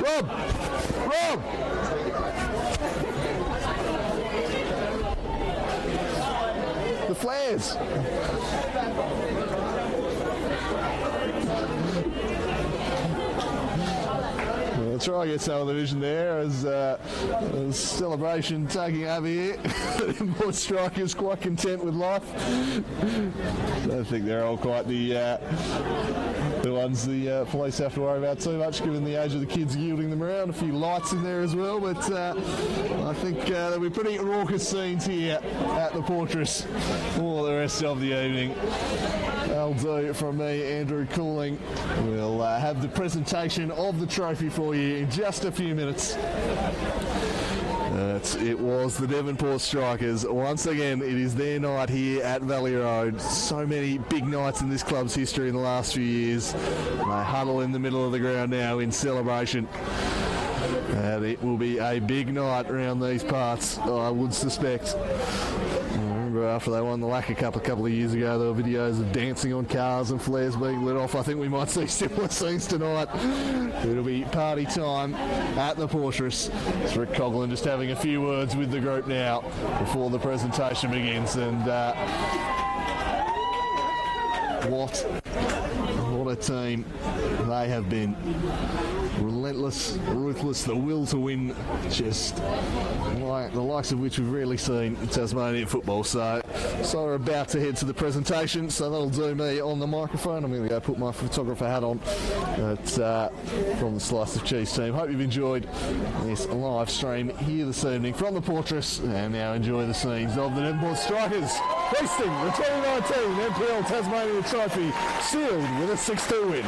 Rob! The flares! We'll try and get some of the vision there as celebration taking over here. The Devonport Strikers quite content with life. I don't think they're all quite the ones the police have to worry about too much, given the age of the kids yielding them around. A few lights in there as well, but I think there'll be pretty raucous scenes here at the Fortress for the rest of the evening. That'll do from me, Andrew Cooling. We'll have the presentation of the trophy for you in just a few minutes. It was the Devonport Strikers. Once again, it is their night here at Valley Road. So many big nights in this club's history in the last few years. They huddle in the middle of the ground now in celebration. And it will be a big night around these parts, I would suspect. After they won the Lacquer Cup a couple of years ago, there were videos of dancing on cars and flares being lit off. I think we might see similar scenes tonight. It'll be party time at the Fortress. It's Rick Coughlin just having a few words with the group now before the presentation begins. And what a team they have been. Relentless, ruthless, the will to win, just like the likes of which we've rarely seen in Tasmanian football. So we're about to head to the presentation, so that'll do me on the microphone. I'm going to go put my photographer hat on from the Slice of Cheese team. Hope you've enjoyed this live stream here this evening from the Fortress, and now enjoy the scenes of the Devonport Strikers hoisting the 2019 NPL Tasmania Trophy, sealed with a 6-2 win.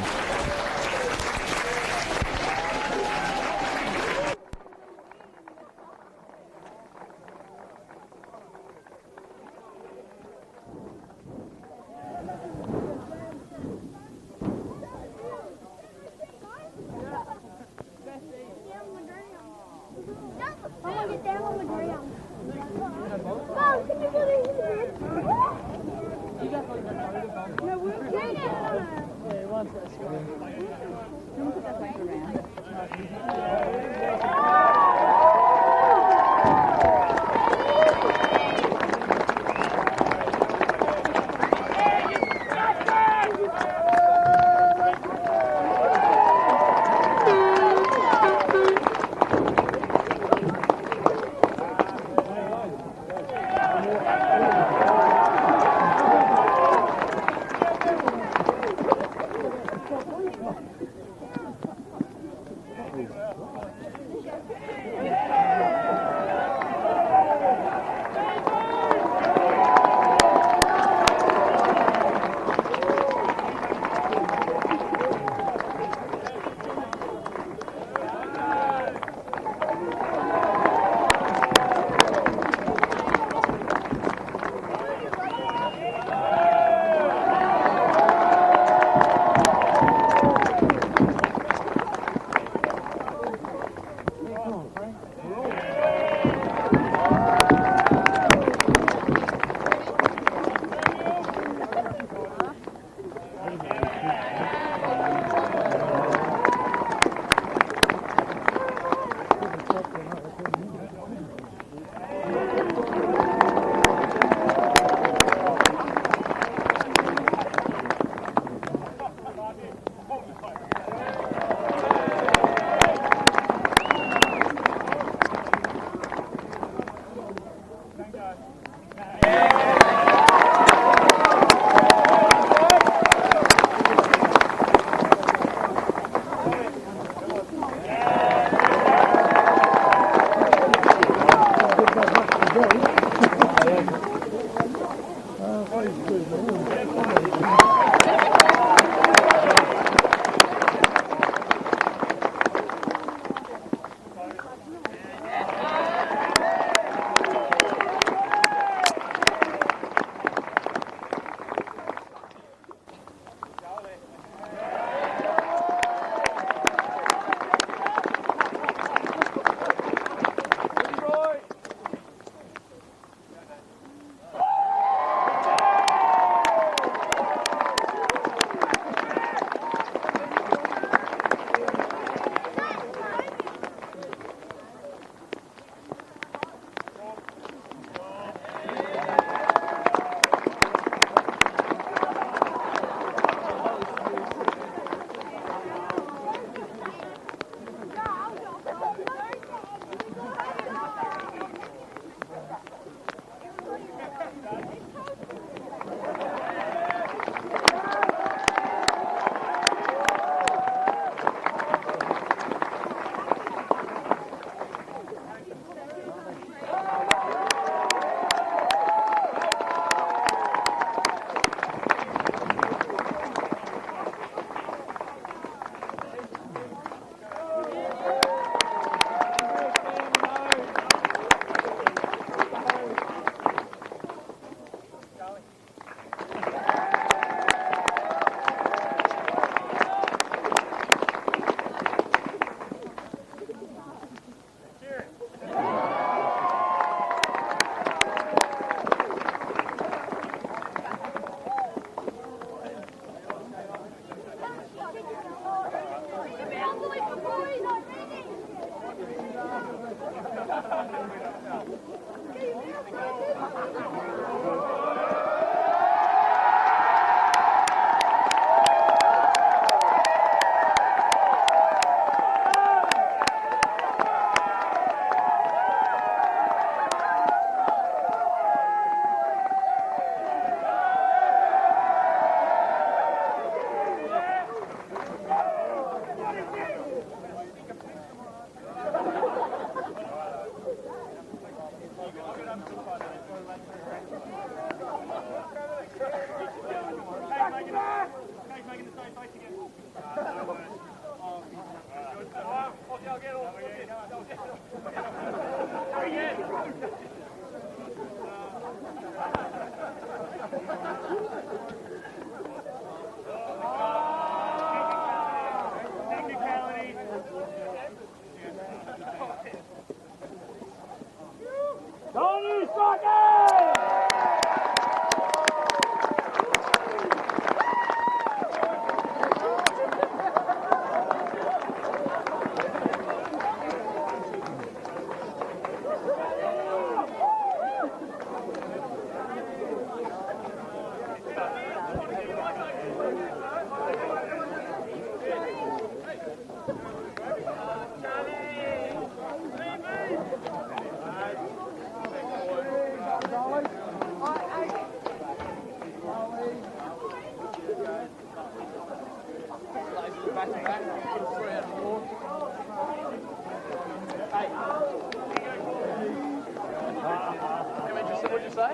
What'd you say?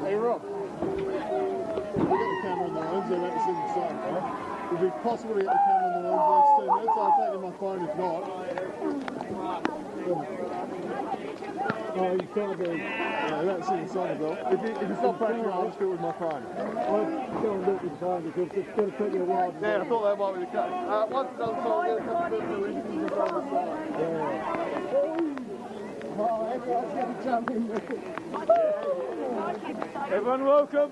Hey Rob, we got the camera on the lens, they're at the same side, right? Would it be possible to get the camera on the lens next 2 minutes? I'll take it on my phone if not. Oh, you can't do it. Yeah, that's the same as well. If it's not practical, I'll just do it with my phone. I'll go and do it with the phone because it's going to take me a while. Yeah, I thought that might be the case. Once it's done, so I'll get a couple of bits of interviews on the side. Yeah. Oh, everyone's going to jump in with it. Everyone welcome.